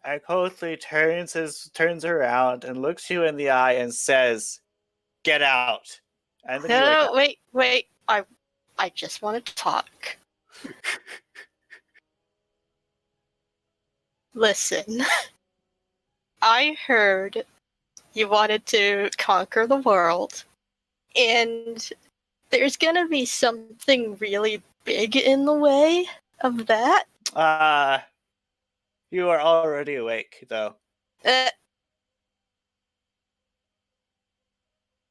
and coldly turns around and looks you in the eye and says, "Get out." And then you wake No, up. wait. I just wanted to talk. Listen. I heard you wanted to conquer the world, and there's gonna be something really big in the way of that. You are already awake, though.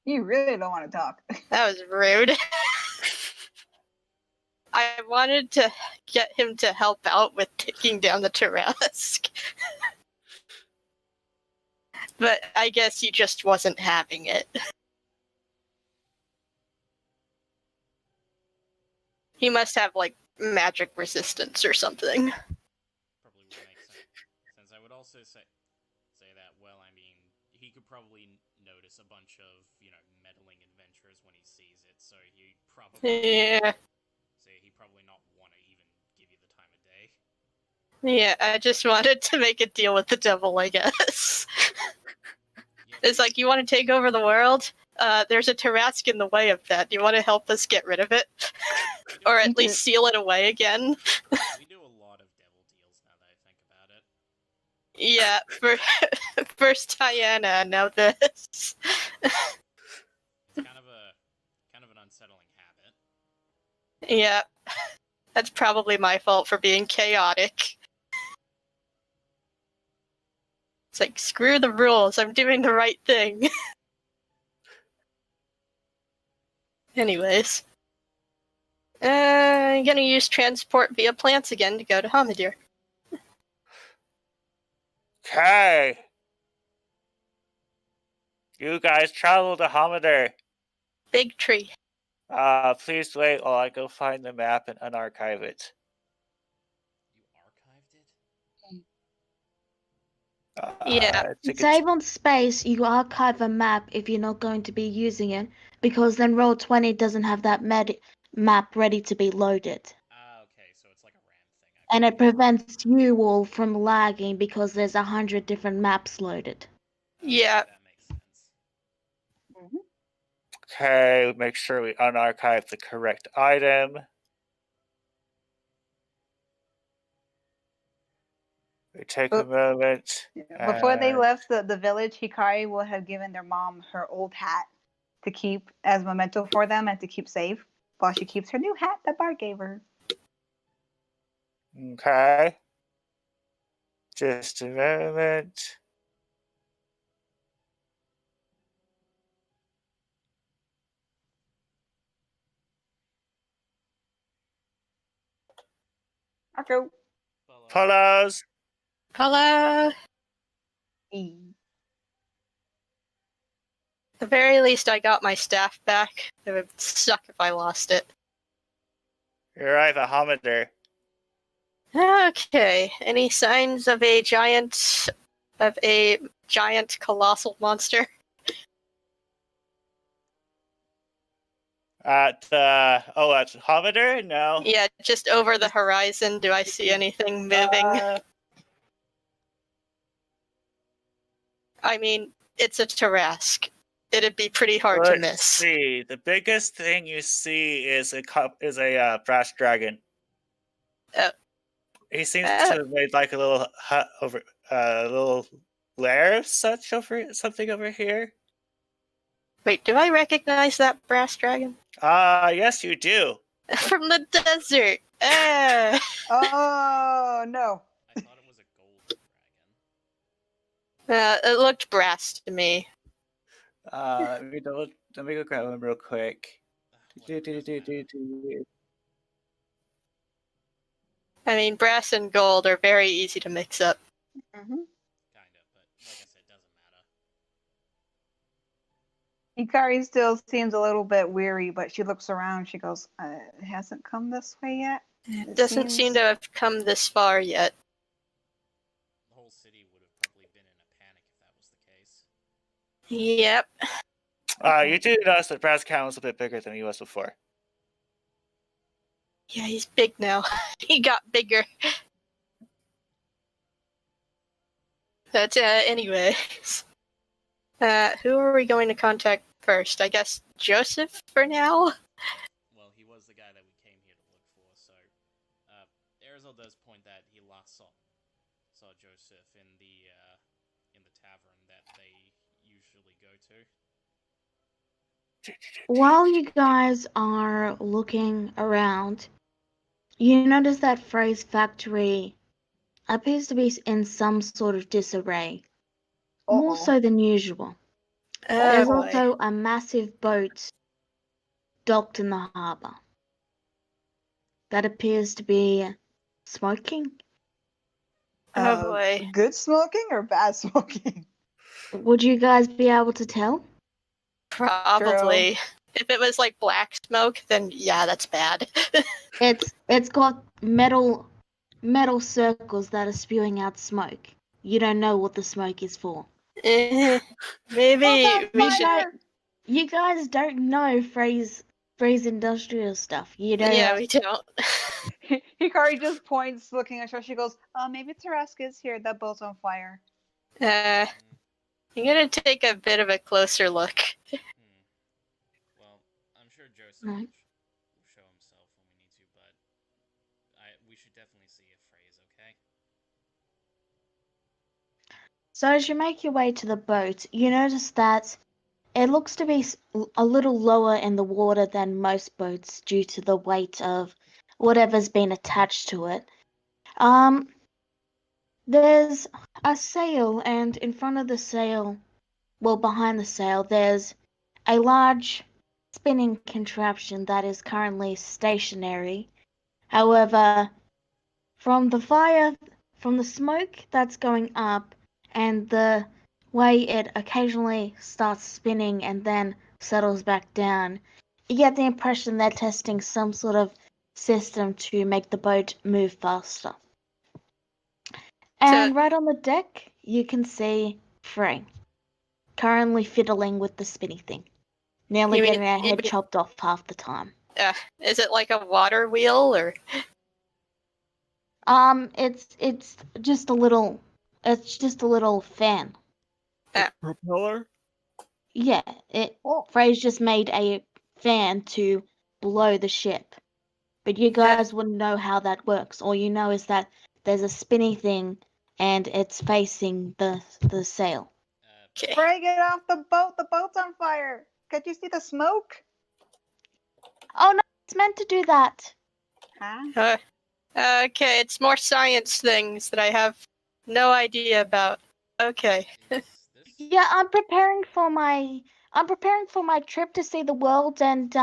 You really don't want to talk. That was rude. I wanted to get him to help out with taking down the Tarask. But I guess he just wasn't having it. He must have, like, magic resistance or something. Probably would make sense. I would also say that, well, I mean, he could probably notice a bunch of, meddling adventurers when he sees it, so he probably not want to even give you the time of day. Yeah, I just wanted to make a deal with the devil, I guess. It's like, you want to take over the world? There's a Tarask in the way of that. Do you want to help us get rid of it? Or at least seal it away again? We do a lot of devil deals now that I think about it. Yeah, first Diana, now this. It's kind of an unsettling habit. Yeah, that's probably my fault for being chaotic. It's like, screw the rules, I'm doing the right thing. Anyways. I'm gonna use transport via plants again to go to Hamadir. Okay. You guys travel to Hamadir. Big tree. Please wait while I go find the map and unarchive it. You archived it? Yeah. Save on space, you archive a map if you're not going to be using it, because then Roll20 doesn't have that map ready to be loaded. Ah, okay, so it's like a RAM thing. And it prevents you all from lagging because there's 100 different maps loaded. Yeah. That makes sense. Okay, make sure we unarchive the correct item. We take a moment. Before they and- left the village, Hikari will have given their mom her old hat to keep as memento for them and to keep safe, while she keeps her new hat that Bart gave her. Okay. Just a moment. Marco. Follows. Hello. E. At the very least, I got my staff back. It would suck if I lost it. You arrive at Hamadir. Okay. Any signs of a giant colossal monster? At Hamadir? No. Yeah, just over the horizon. Do I see anything moving? I mean, it's a Tarask. It'd be pretty hard to Let's miss. see. The biggest thing you see is a brass dragon. Oh. He seems to have made like a little hut over a little lair of such something over here. Wait, do I recognize that brass dragon? Yes, you do. From the desert! Oh no! I thought it was a gold dragon. It looked brass to me. Let me go grab him real quick. Well, it doesn't matter. I mean, brass and gold are very easy to mix up. Mm-hmm. Kind of, but like I said, doesn't matter. Hikari still seems a little bit weary, but she looks around. She goes, "It hasn't come this way yet." It It doesn't seem seems- to have come this far yet. The whole city would have probably been in a panic if that was the case. Yep. You do notice that Brass Count was a bit bigger than he was before. Yeah, he's big now. He got bigger. But anyways. Who are we going to contact first? I guess Joseph for now? Well, he was the guy that we came here to look for, so Arizal does point that he last saw Joseph in the tavern that they usually go to. While you guys are looking around, you notice that Frey's factory appears to be in some sort of disarray, more so than usual. There's boy. also a massive boat docked in the harbor that appears to be smoking. Oh boy. Good smoking or bad smoking? Would you guys be able to tell? Probably. If it was like black smoke, then yeah, that's bad. It's got metal circles that are spewing out smoke. You don't know what the smoke is for. Maybe Well, we should. fire. You guys don't know Frey's industrial stuff. You don't. Yeah, we don't. Hikari just points, looking at her. She goes, maybe Tarask is here. That boat's on fire." I'm gonna take a bit of a closer look. Well, I'm sure Joseph Right. will show himself when we need to, but we should definitely see if Frey is okay. So as you make your way to the boat, you notice that it looks to be a little lower in the water than most boats due to the weight of whatever's been attached to it. There's a sail, and in front of the sail, well, behind the sail, there's a large spinning contraption that is currently stationary. However, from the fire, from the smoke that's going up, and the way it occasionally starts spinning and then settles back down, you get the impression they're testing some sort of system to make the boat move faster. And right on the deck, you can see Frey, currently fiddling with the spinny thing, nearly You mean- getting her you head mean- chopped off half the time. Is it like a water wheel or? It's just a little, it's just a little fan. Propeller? Yeah, Frey's just made a fan to blow the ship. But you guys wouldn't know how that works. All you know is that there's a spinny thing and it's facing the sail. Okay. Frey, get off the boat! The boat's on fire! Can't you see the smoke? Oh no, it's meant to do that. Huh? Okay, it's more science things that I have no idea about. Okay. Yeah, I'm preparing for my trip to see the world, and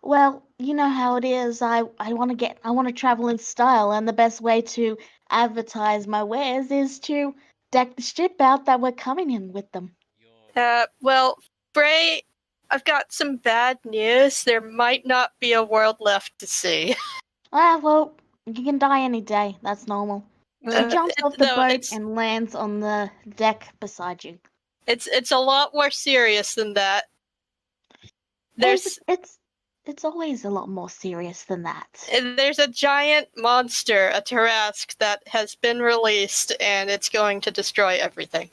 well, you know how it is. I want to travel in style, and the best way to advertise my wares is to deck the ship out that we're coming in with them. Well, Frey, I've got some bad news. There might not be a world left to see. Well, you can die any day. That's normal. She jumps off the boat and lands on the deck beside you. It's a lot more serious than that. It's always a lot more serious than that. There's a giant monster, a Tarrasque, that has been released, and it's going to destroy everything.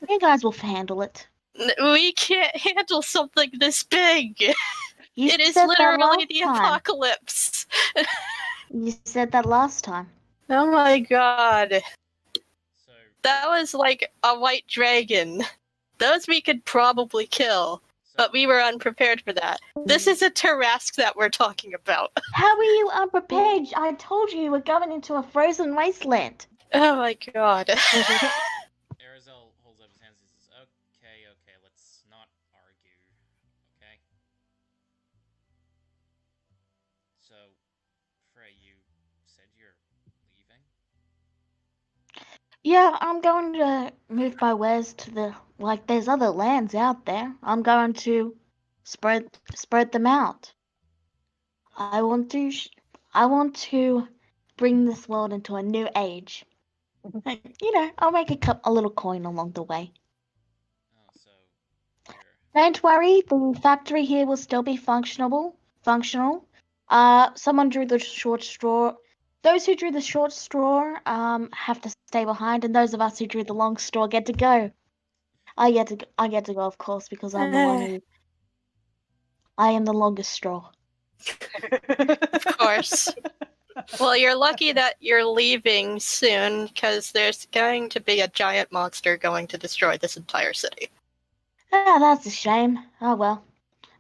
You guys will handle it. We can't handle something this big. You it is said that literally last the time. apocalypse. You said that last time. Oh my god. That was like a white dragon. Those we could probably kill, but we were unprepared for that. This is a Tarrasque that we're talking about. How are you unprepared? I told you we're going into a frozen wasteland. Oh my god. Arizal holds up his hands and says, okay, let's not argue, okay? So, Frey, you said you're leaving? Yeah, I'm going to move my wares to the, like, there's other lands out there. I'm going to spread them out. I want to bring this world into a new age. You know, I'll make a little coin along the way. Oh, so Don't worry, the factory here will still be functional. Someone drew the short straw. Those who drew the short straw have to stay behind, and those of us who drew the long straw get to go. I get to go, of course, because I'm the one who. I am the longest straw. Of course. Well, you're lucky that you're leaving soon, because there's going to be a giant monster going to destroy this entire city. Ah, that's a shame. Oh well.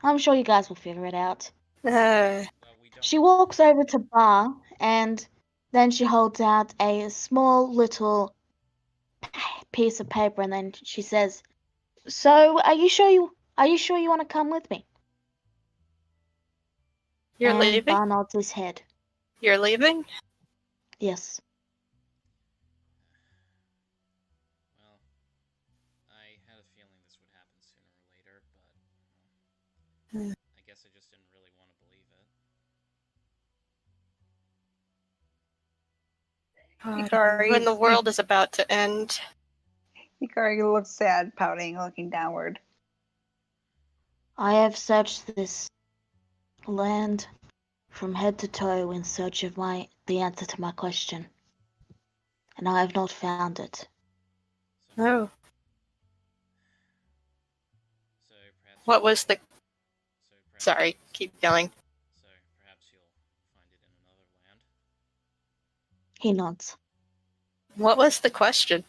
I'm sure you guys will figure it out. She walks over to Bar, and then she holds out a small little piece of paper, and then she says, "So, are you sure you want to come with me?" You're and leaving? Bar nods his head. You're leaving? Yes. Well, I had a feeling this would happen sooner or later, but I guess I just didn't really want to believe it. When the world is about to end. Hikari looks sad, pouting, looking downward. I have searched this land from head to toe in search of the answer to my question, and I have not found it. Oh. What was the... Sorry, keep going. So perhaps you'll find it in another land? He nods. What was the question?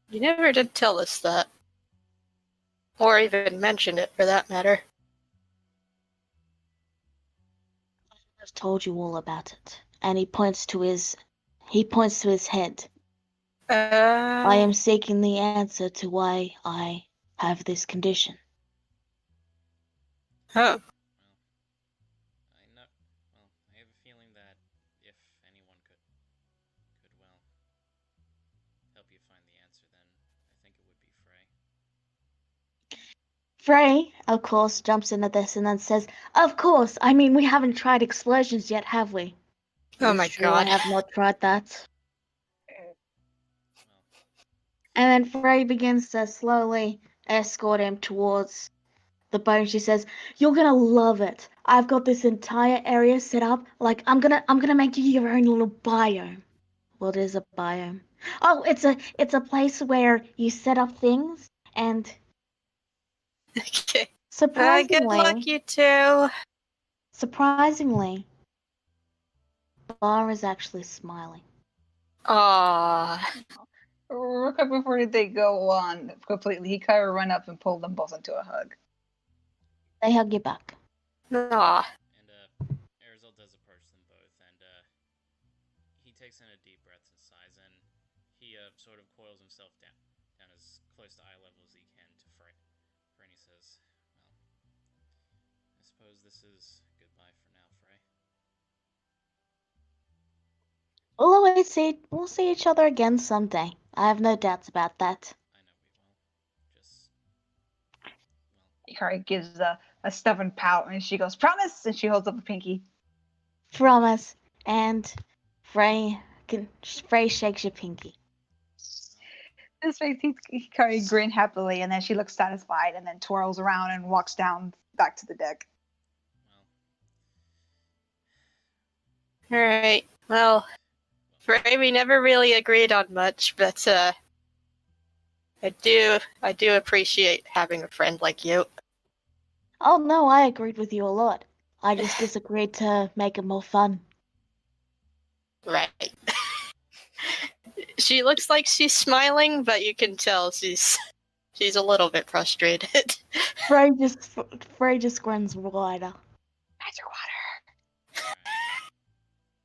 You never did tell us that. Or even mention it, for that matter. I've told you all about it. And he points to his head. I am seeking the answer to why I have this condition. Oh. I know. Well, I have a feeling that if anyone could help you find the answer, then I think it would be Frey. Frey, of course, jumps into this and then says, "Of course. I mean, we haven't tried explosions yet, have we?" Oh It's my true, god. I have not tried that. Well, And then Frey begins to slowly escort him towards the boat. She says, "You're gonna love it. I've got this entire area set up. Like I'm gonna make you your own little biome." What is a biome? Oh, it's a place where you set up things, and Okay. surprisingly, Good luck, you two. surprisingly, Bar is actually smiling. Aww. Real quick before they go on completely, he kind of run up and pull them both into a hug. They hug you back. Aw. and Arizal does approach them both, and he takes in a deep breath and sighs, and he sort of coils himself down as close to eye level as he can to Frey. And he says, "Well, I suppose this is goodbye for now, Frey." We'll see each other again someday. I have no doubts about that. I know we will. Just, well, Hikari gives a stubborn pout and she goes, "Promise!" And she holds up a pinky. Promise. And Frey shakes your pinky. This makes Hikari grin happily, and then she looks satisfied and then twirls around and walks down back to the deck. well, Alright. Well, Frey, we never really agreed on much, but I do appreciate having a friend like you. Oh no, I agreed with you a lot. I just disagreed to make it more fun. Right. She looks like she's smiling, but you can tell she's a little bit frustrated. Frey just grins wider. Magic water.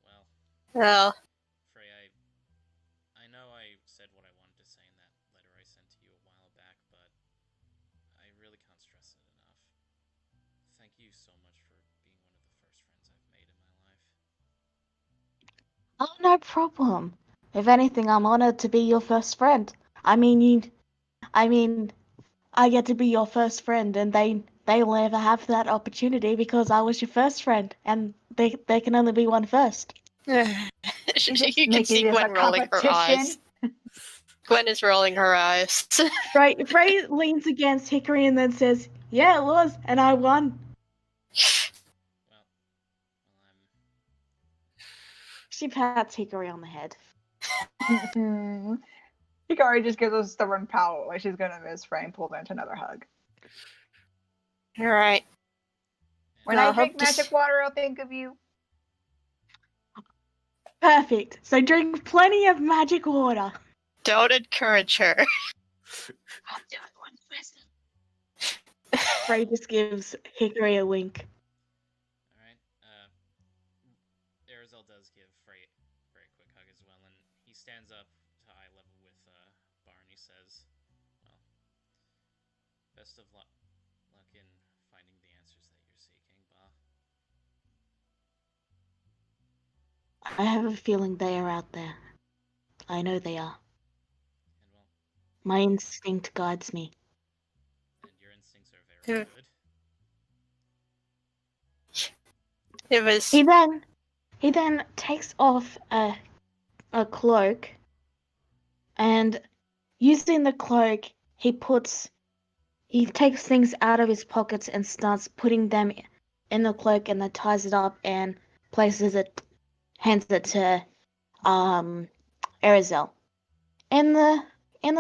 well, Well, Frey, I know I said what I wanted to say in that letter I sent to you a while back, but I really can't stress it enough. Thank you so much for being one of the first friends I've made in my life. Oh, no problem. If anything, I'm honored to be your first friend. I mean, I get to be your first friend, and they'll never have that opportunity because I was your first friend, and they can only be one first. you can see Gwen rolling her eyes. Gwen is rolling her eyes. Frey leans against Hickory and then says, "Yeah, it was, and I won." Well, She pats Hickory on the head. Hikari just gives a stubborn pout like she's gonna miss Frey and pulls her into another hug. Alright. When I'll I drink hope to magic water, I'll think of you. Perfect. So drink plenty of magic water. Don't encourage her. I'll do it one person. Frey just gives Hickory a wink. alright, Arizal does give Frey a quick hug as well, and he stands up to eye level with Bar, and he says, "Well, best of luck in finding the answers that you're seeking, Bar." I have a feeling they are out there. I know they are. And well, My instinct guides me. and your instincts are very Yeah. good. It was. He then takes off a cloak, and using the cloak, he takes things out of his pockets and starts putting them in the cloak, and then ties it up and hands it to Arizal. In the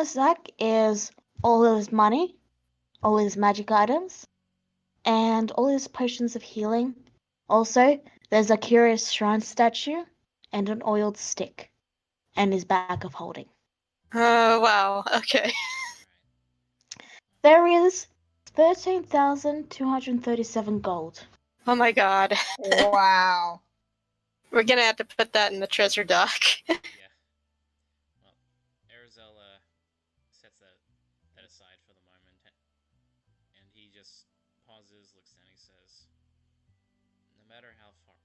sack is all his money, all his magic items, and all his potions of healing. Also, there's a curious shrine statue and an oiled stick, and his bag of holding. Oh, wow. Okay. There is 13,237 gold. Oh my god. Wow. We're gonna have to put that in the treasure dock. Yeah. Well, Arizel sets that aside for the moment, and he just pauses, looks down, he says, "No matter how far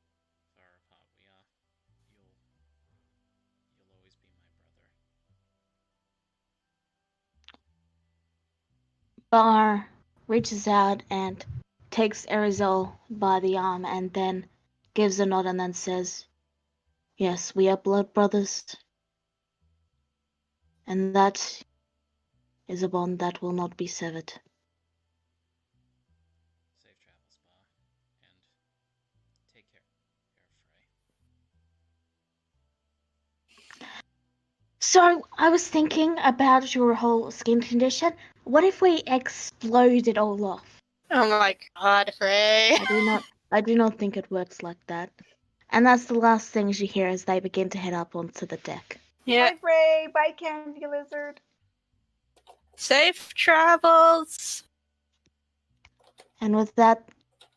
apart we are, you'll always be my brother." Bar reaches out and takes Arizal by the arm and then gives a nod and then says, "Yes, we are blood brothers. And that is a bond that will not be severed." Safe travels, Bar, and take care of Frey. So I was thinking about your whole skin condition. What if we explode it all off? Oh my god, Frey. I do not think it works like that. And that's the last things you hear as they begin to head up onto the deck. Yeah, Bye, Frey. Bye, Candy Lizard. safe travels. And with that,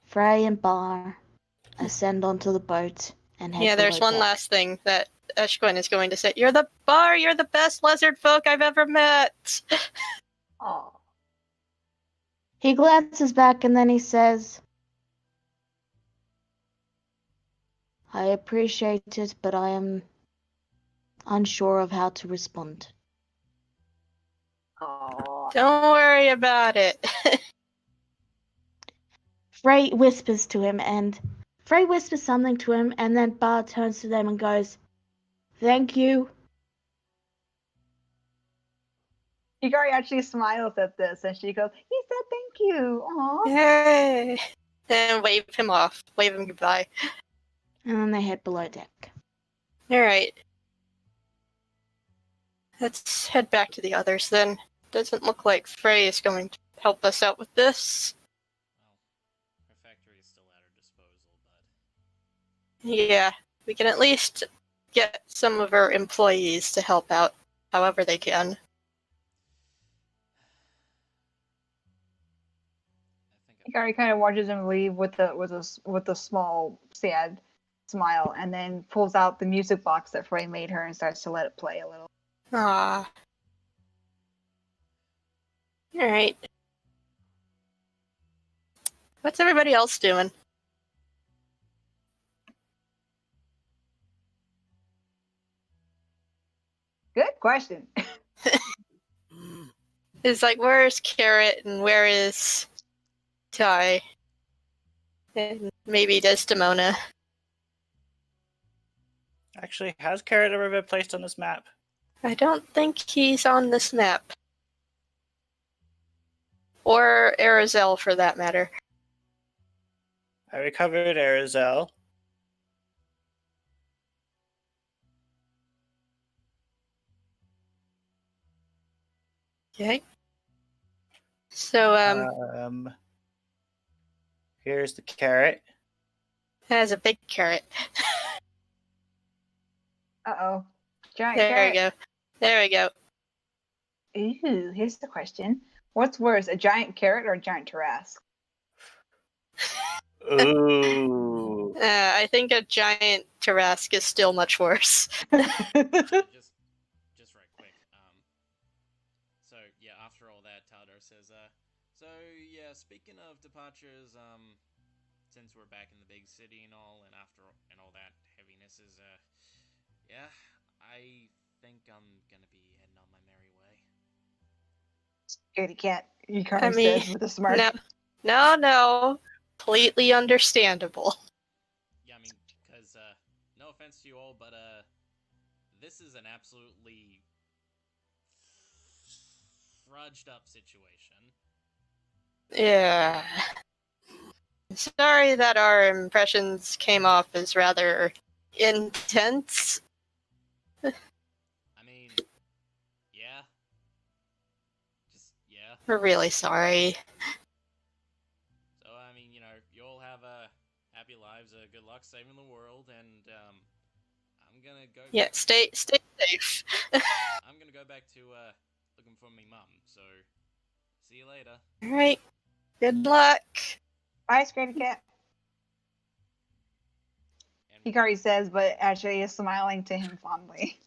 Frey and Bar ascend onto the boat and head Yeah, there's below one deck. last thing that Eshquin is going to say. You're the best lizard folk I've ever met. Aw. He glances back and then he says, "I appreciate it, but I am unsure of how to respond." Aw. Don't worry about it. Frey whispers something to him, and then Bar turns to them and goes, "Thank you." Hikari actually smiles at this, and she goes, "He said thank you." Aw. Yay. And wave him off. Wave him goodbye. And then they head below deck. Alright. Let's head back to the others then. Doesn't look like Frey is going to help us out with this. Well, her factory is still at her disposal, but Yeah, we can at least get some of our employees to help out however they can. I think Hikari kind of watches him leave with a small sad smile, and then pulls out the music box that Frey made her and starts to let it play a little. Ah. Alright. What's everybody else doing? Good question. It's like, where's Carrot and where is Ty? And maybe Desdemona. Actually, has Carrot ever been placed on this map? I don't think he's on this map. Or Arizel, for that matter. I recovered Arizel. Okay. So, Here's the carrot. has a big carrot. Uh-oh. Giant There carrot. we go. There we go. Ooh, here's the question. What's worse, a giant carrot or a giant Tarrasque? Ooh. I think a giant Tarrasque is still much worse. just right quick. So yeah, after all that, Taldar says, so yeah, speaking of departures, since we're back in the big city and all, and all that heaviness is, yeah, I think I'm gonna be heading on my merry way. Scaredy cat, I Hikari mean, says with a smirk. No. Completely understandable. Yeah, I mean, because, no offense to you all, but, this is an absolutely fudged up situation. Yeah. Sorry that our impressions came off as rather intense. I mean, yeah. Just, yeah. We're really sorry. So, I mean, you know, you all have, happy lives, good luck saving the world, and, I'm gonna go... Yeah, stay safe. I'm gonna go back to, looking for me mum, so... See you later. Alright. Good luck. Bye, Scaredy cat. And Hikari says, but actually is smiling to him fondly.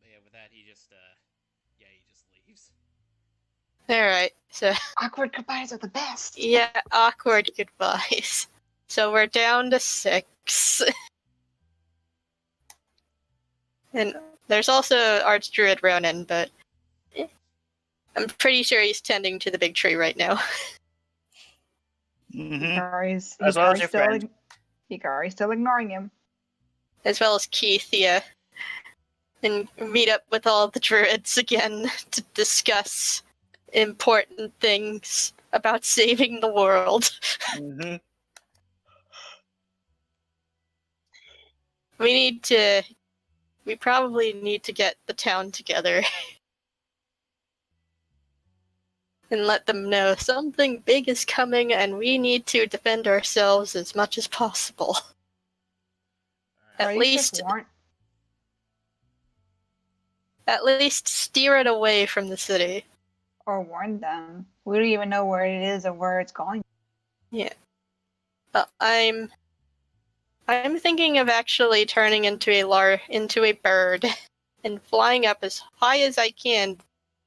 But yeah, with that, he just leaves. Alright, so Awkward goodbyes are the best. yeah, awkward goodbyes. So we're down to 6. And there's also Archdruid Ronan, but I'm pretty sure he's tending to the big tree right now. Hikari's, As well as your still, friend. Hikari's still ignoring him. As well as Keith, yeah. And meet up with all the druids again to discuss important things about saving the world. Mm-hmm. We probably need to get the town together and let them know something big is coming and we need to defend ourselves as much as possible. Or At you just least, warn- at least steer it away from the city. or warn them. We don't even know where it is or where it's going. But I'm thinking of actually turning into a bird and flying up as high as I can,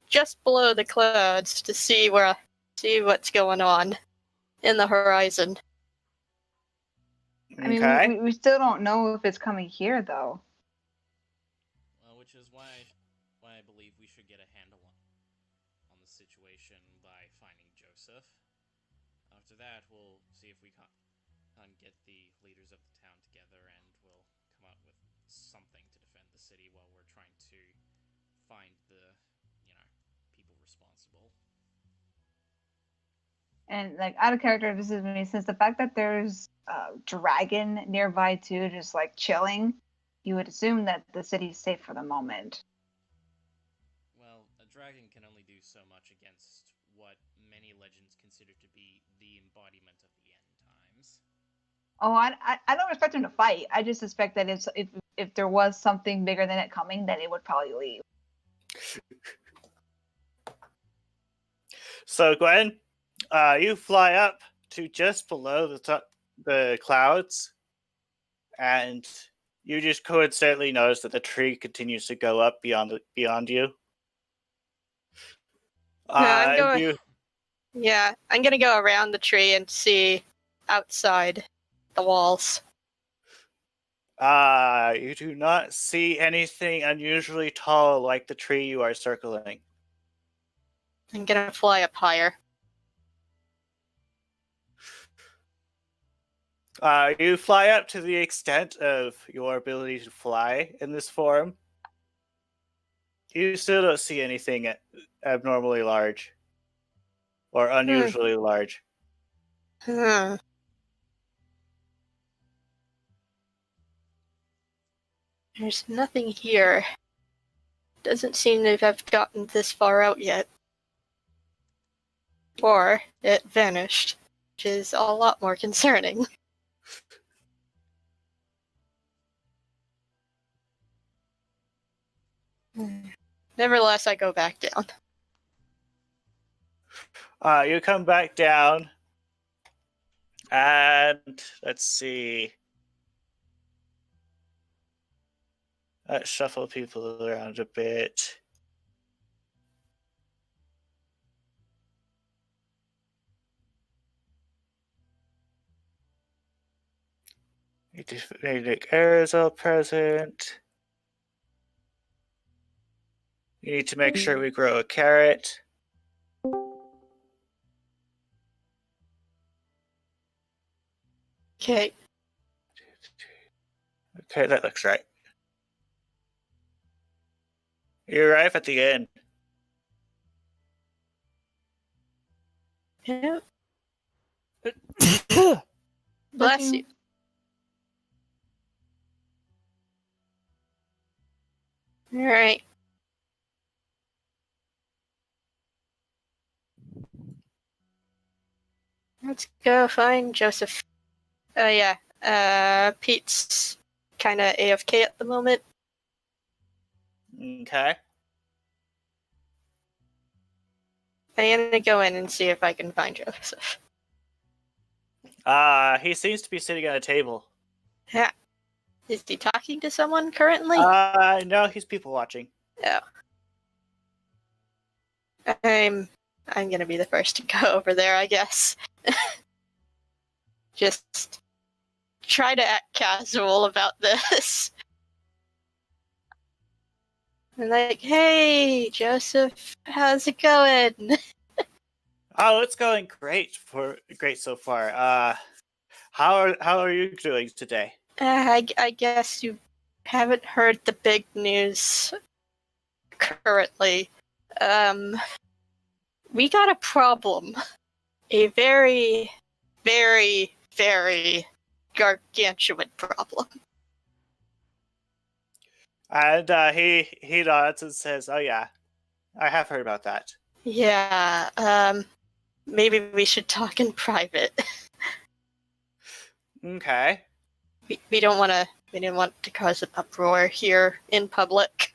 just below the clouds, to see what's going on in the horizon. I mean, Okay. we still don't know if it's coming here, though. Well, which is why I believe we should get a handle on the situation by finding Joseph. After that, we'll see if we can get the leaders of the town together, and we'll come up with something to defend the city while we're trying to find the, people responsible. And like out of character, this is me, since the fact that there's a dragon nearby too, just like chilling, you would assume that the city's safe for the moment. Well, a dragon can only do so much against what many legends consider to be the embodiment of the end times. Oh, I don't expect him to fight. I just suspect that if there was something bigger than it coming, then it would probably leave. So, Gwen, you fly up to just below the clouds, and you just coincidentally notice that the tree continues to go up beyond you. Yeah, I'm gonna go around the tree and see outside the walls. You do not see anything unusually tall like the tree you are circling. I'm gonna fly up higher. You fly up to the extent of your ability to fly in this form. You still don't see anything abnormally large or unusually large. There's nothing here. Doesn't seem to have gotten this far out yet. Or it vanished, which is a lot more concerning. Nevertheless, I go back down. You come back down, and let's see. Let's shuffle people around a bit. You need to make Arizal present. You need to make sure we grow a carrot. Okay. Okay, that looks right. You arrive at the end. Yeah. Bless you. Alright. Let's go find Joseph. Oh yeah. Pete's kinda AFK at the moment. Okay. I'm gonna go in and see if I can find Joseph. He seems to be sitting at a table. Yeah. Is he talking to someone currently? No, he's people watching. Oh. I'm gonna be the first to go over there, I guess. Just try to act casual about this. And like, hey, Joseph, how's it going? Oh, it's going great so far. How are you doing today? I guess you haven't heard the big news currently. We got a problem. A very, very, very gargantuan problem. And he nods and says, "Oh yeah, I have heard about that." Yeah, maybe we should talk in private. Okay. We didn't want to cause an uproar here in public.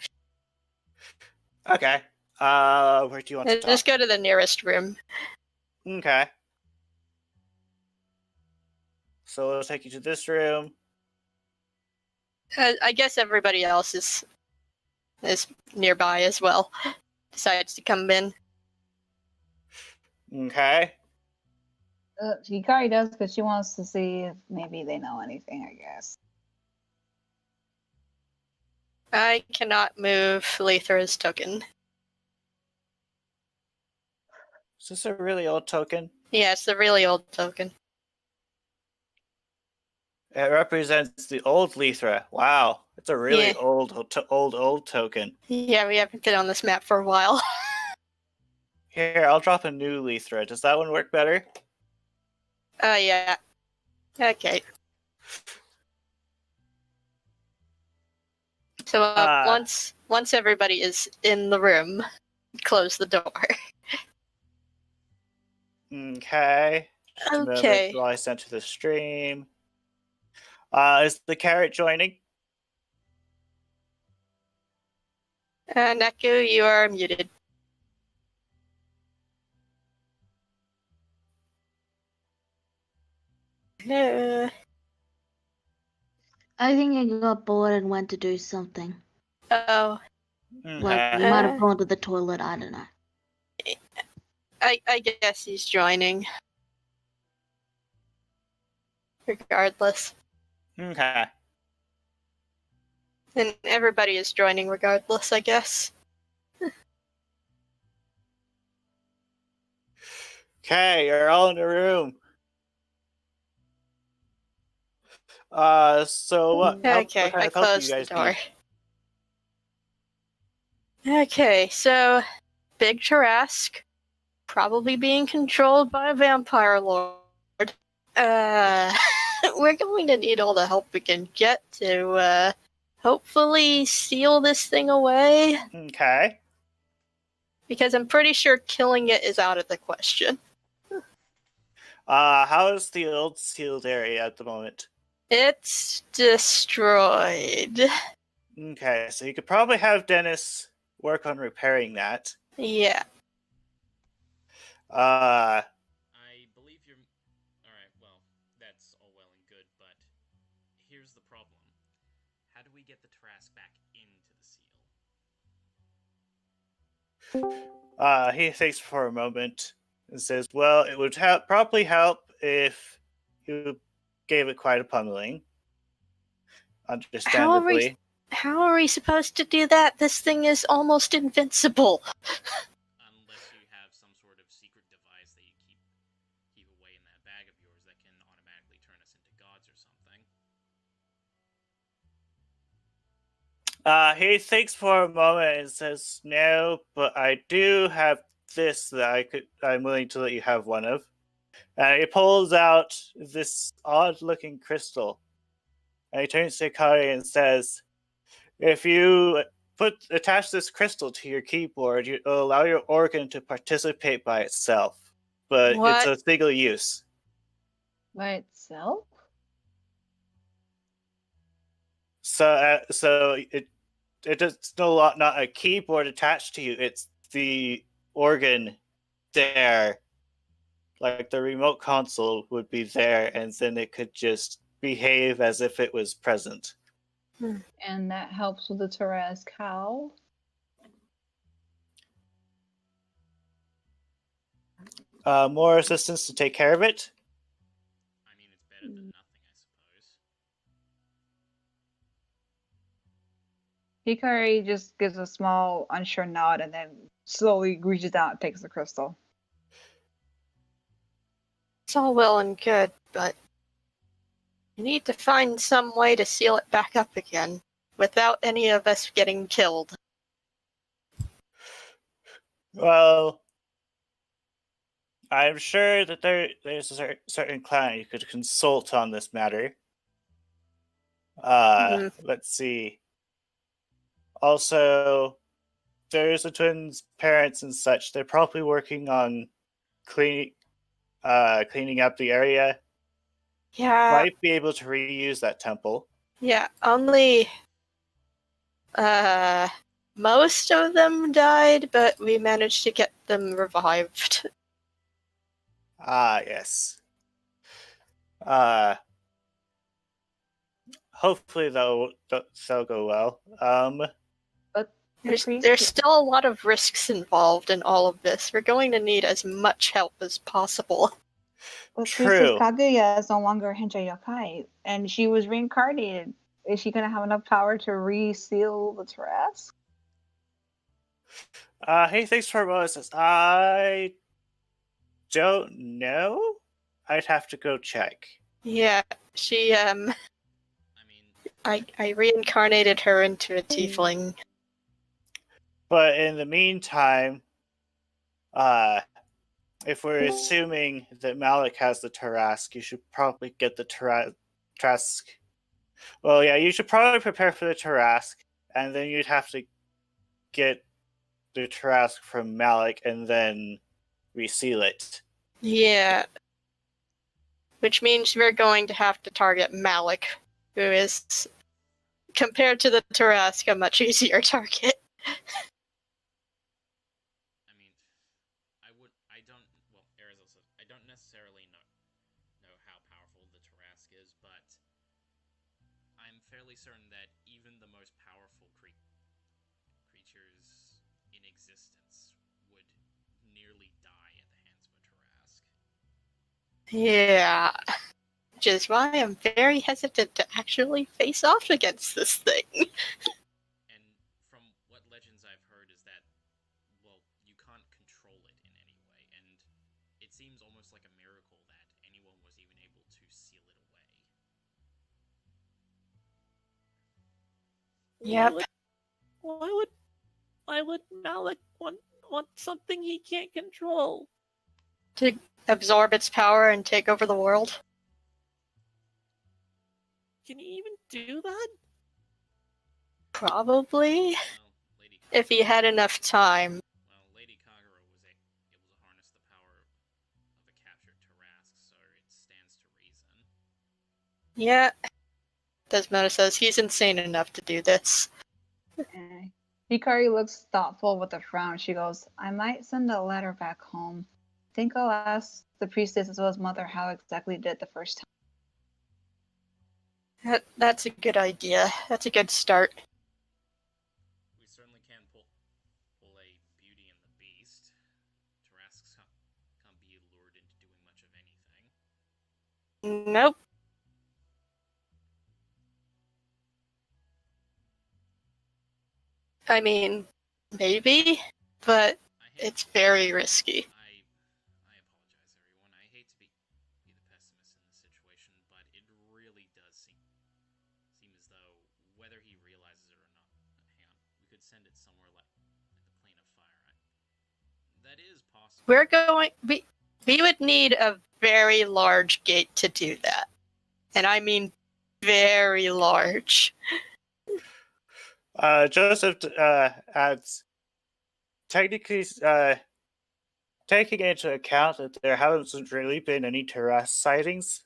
Okay. Where do you want to talk? Just go to the nearest room. Okay. So we'll take you to this room. I guess everybody else is nearby as well. Decides to come in. Okay. Hikari does because she wants to see if maybe they know anything, I guess. I cannot move Lethra's token. Is this a really old token? Yeah, it's the really old token. It represents the old Lethra. Wow, it's a really Yeah. old token. Yeah, we haven't been on this map for a while. Here, I'll drop a new Lethra. Does that one work better? Yeah. Okay. So once everybody is in the room, close the door. Okay. Just a moment Okay. while I send to the stream. Is the carrot joining? Neku, you are muted. No. I think I got bored and went to do something. Oh, Like, Okay. you might have gone to the toilet, I don't know. I guess he's joining. Regardless. Okay. And everybody is joining regardless, I guess. Okay, you're all in the room. So what Okay, kind I of help do closed you the guys door. need? Okay, so Big Tarask, probably being controlled by a vampire lord. We're going to need all the help we can get to hopefully seal this thing away, Okay. because I'm pretty sure killing it is out of the question. How is the old sealed area at the moment? It's destroyed. Okay, so you could probably have Dennis work on repairing that. Yeah. I believe you're. Alright, well, that's all well and good, but here's the problem. How do we get the Trask back into the seal? He thinks for a moment and says, well, it would probably help if you gave it quite a pummeling. Understandably. How are we supposed to do that? This thing is almost invincible. Unless you have some sort of secret device that you keep away in that bag of yours that can automatically turn us into gods or something. He thinks for a moment and says, no, but I do have this that I'm willing to let you have one of. And he pulls out this odd-looking crystal. And he turns to Hikari and says, if you attach this crystal to your keyboard, you'll allow your organ to participate by itself. But What? it's a single use. By itself? So it's not a keyboard attached to you. It's the organ there. Like the remote console would be there, and then it could just behave as if it was present. And that helps with the Tarrasque how? More assistance to take care of it. I mean, it's better than nothing, I suppose. Hikari just gives a small, unsure nod and then slowly reaches out and takes the crystal. It's all well and good, but you need to find some way to seal it back up again without any of us getting killed. Well, I'm sure that there's a certain clan you could consult on this matter. Let's see. Also, there's the twins' parents and such. They're probably working on cleaning up the area. Yeah, Might be able to reuse that temple. yeah, only most of them died, but we managed to get them revived. Ah, yes. Hopefully they'll go well. But There's still a lot of risks involved in all of this. We're going to need as much help as possible. But True. Priestess Kaguya is no longer a Henja Yokai, and she was reincarnated. Is she going to have enough power to reseal the Tarrasque? Hey, thanks for Moses. I don't know. I'd have to go check. Yeah, she I mean, I reincarnated her into a tiefling. But in the meantime, if we're assuming that Malik has the Tarrasque, you should probably get the Tarrasque. Well, yeah, you should probably prepare for the Tarrasque, and then you'd have to get the Tarrasque from Malik and then reseal it. Yeah. Which means we're going to have to target Malik, who is, compared to the Tarrasque, a much easier target. I mean, Arizal says, I don't necessarily know how powerful the Tarrasque is, but I'm fairly certain that even the most powerful creatures in existence would nearly die at the hands of a Tarrasque. Yeah. Which is why I'm very hesitant to actually face off against this thing. And from what legends I've heard is that, well, you can't control it in any way, and it seems almost like a miracle that anyone was even able to seal it away. Yep. Why would Malik want something he can't control? To absorb its power and take over the world. Can he even do that? Probably. Well, If he had enough time. Lady Kagura was able to harness the power of a captured Tarrasque, so it stands to reason. Yeah. Desmona says he's insane enough to do this. Hikari looks thoughtful with a frown. She goes, I might send a letter back home. Think I'll ask the priestess as well as mother how exactly did the first time. That's a good idea. That's a good start. We certainly can pull a Beauty and the Beast. Tarrasques can't be lured into doing much of anything. Nope. I mean, maybe, but it's very risky. I apologize, everyone. I hate to be the pessimist in this situation, but it really does seem as though, whether he realizes it or not, hang on, we could send it somewhere like the plane of fire. That is possible. We would need a very large gate to do that. And I mean very large. Joseph adds, technically, taking into account that there hasn't really been any Tarrasque sightings,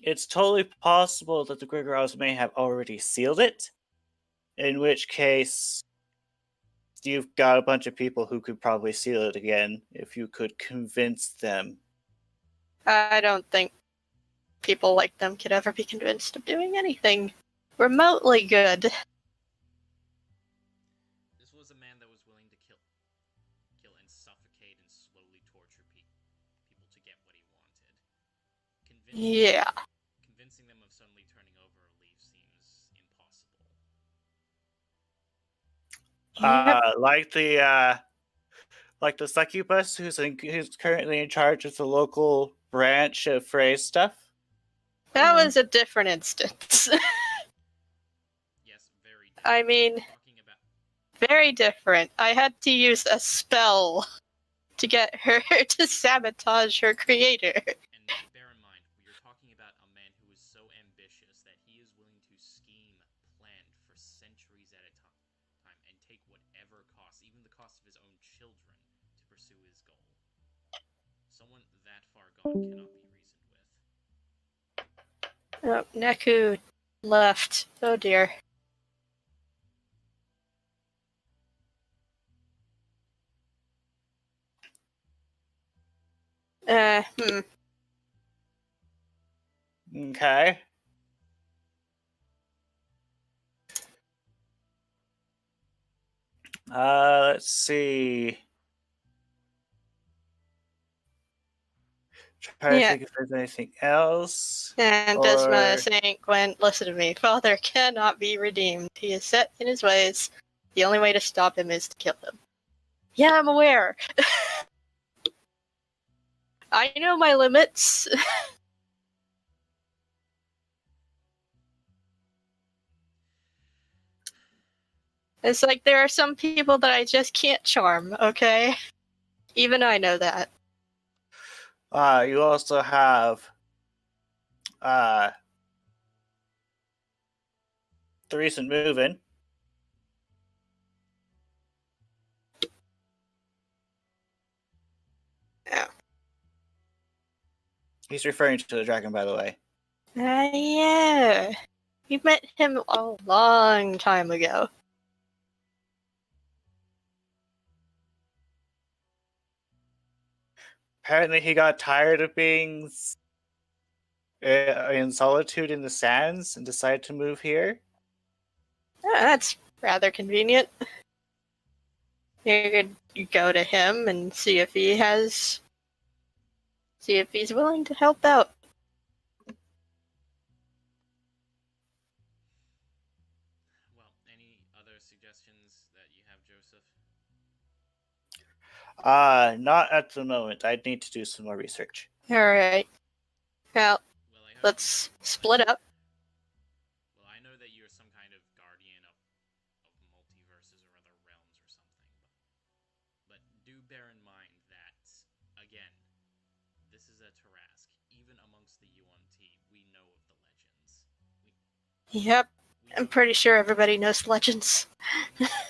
it's totally possible that the Grigorows may have already sealed it, in which case you've got a bunch of people who could probably seal it again if you could convince them. I don't think people like them could ever be convinced of doing anything remotely good. This was a man that was willing to kill and suffocate and slowly torture people to get what he wanted. Convincing them of suddenly turning over a leaf seems impossible. Like the succubus who's currently in charge of the local branch of Frey's stuff. That was a different instance. Yes, very different. I mean, Talking about very different. I had to use a spell to get her to sabotage her creator. and bear in mind, we are talking about a man who is so ambitious that he is willing to scheme, plan for centuries at a time, and take whatever cost, even the cost of his own children, to pursue his goal. Someone that far gone cannot be reasoned with. Oh, Neku left. Oh dear. Okay. Let's see. Try to think if there's anything else. And Or- Desma saying, Gwen, listen to me. Father cannot be redeemed. He is set in his ways. The only way to stop him is to kill him. Yeah, I'm aware. I know my limits. It's like there are some people that I just can't charm, okay? Even I know that. You also have the recent move-in. Yeah. He's referring to the dragon, by the way. Yeah. We met him a long time ago. Apparently, he got tired of being in solitude in the sands and decided to move here. That's rather convenient. You could go to him and see if he's willing to help out. Well, any other suggestions that you have, Joseph? Not at the moment. I'd need to do some more research. Alright. Well, Well, I hope let's split up. Well, I know that you're some kind of guardian of multiverses or other realms or something, but do bear in mind that, again, this is a Tarask. Even amongst the Yuan-Ti, we know of the legends. Yep, We I'm know pretty sure everybody knows legends.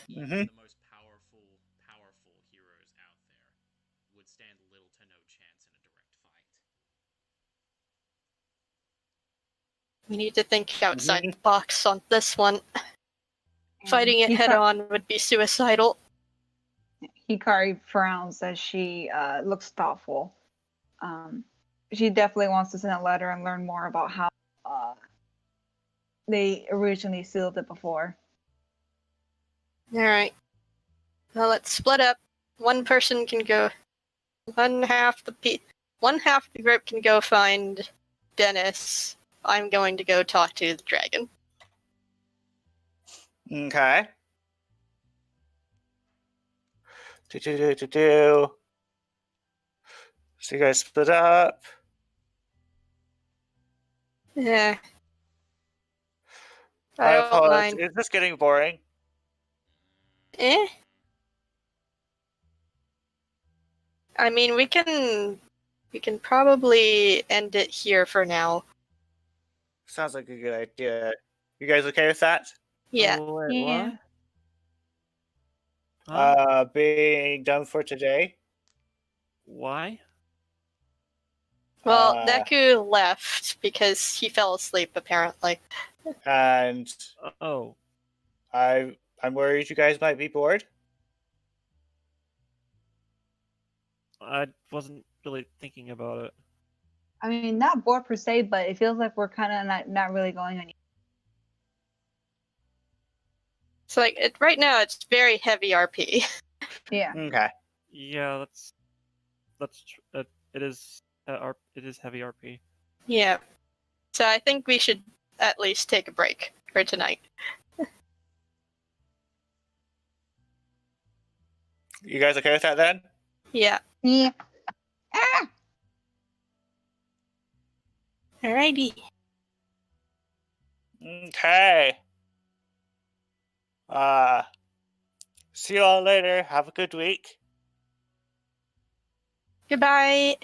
even the most powerful heroes out there would stand little to no chance in a direct fight. We need to think outside the box on this one. Fighting it head on would be suicidal. Hikari frowns as she looks thoughtful. She definitely wants to send a letter and learn more about how they originally sealed it before. Alright. Well, let's split up. One person can go. One half the group can go find Dennis. I'm going to go talk to the dragon. Okay. So you guys split up. Yeah. I I don't apologize. mind. Is this getting boring? I mean, we can probably end it here for now. Sounds like a good idea. You guys okay with that? Yeah. Oh, wait, Yeah. what? Huh? Being done for today. Why? Well, Uh, Neku left because he fell asleep, apparently. And Oh, I'm worried you guys might be bored. I wasn't really thinking about it. I mean, not bored per se, but it feels like we're kind of not really going anywhere. So like right now, it's very heavy RP. Yeah. Okay. Yeah, it is heavy RP. Yeah. So I think we should at least take a break for tonight. You guys okay with that then? Yeah. Yeah. Ah! Alrighty. Okay. See you all later. Have a good week. Goodbye.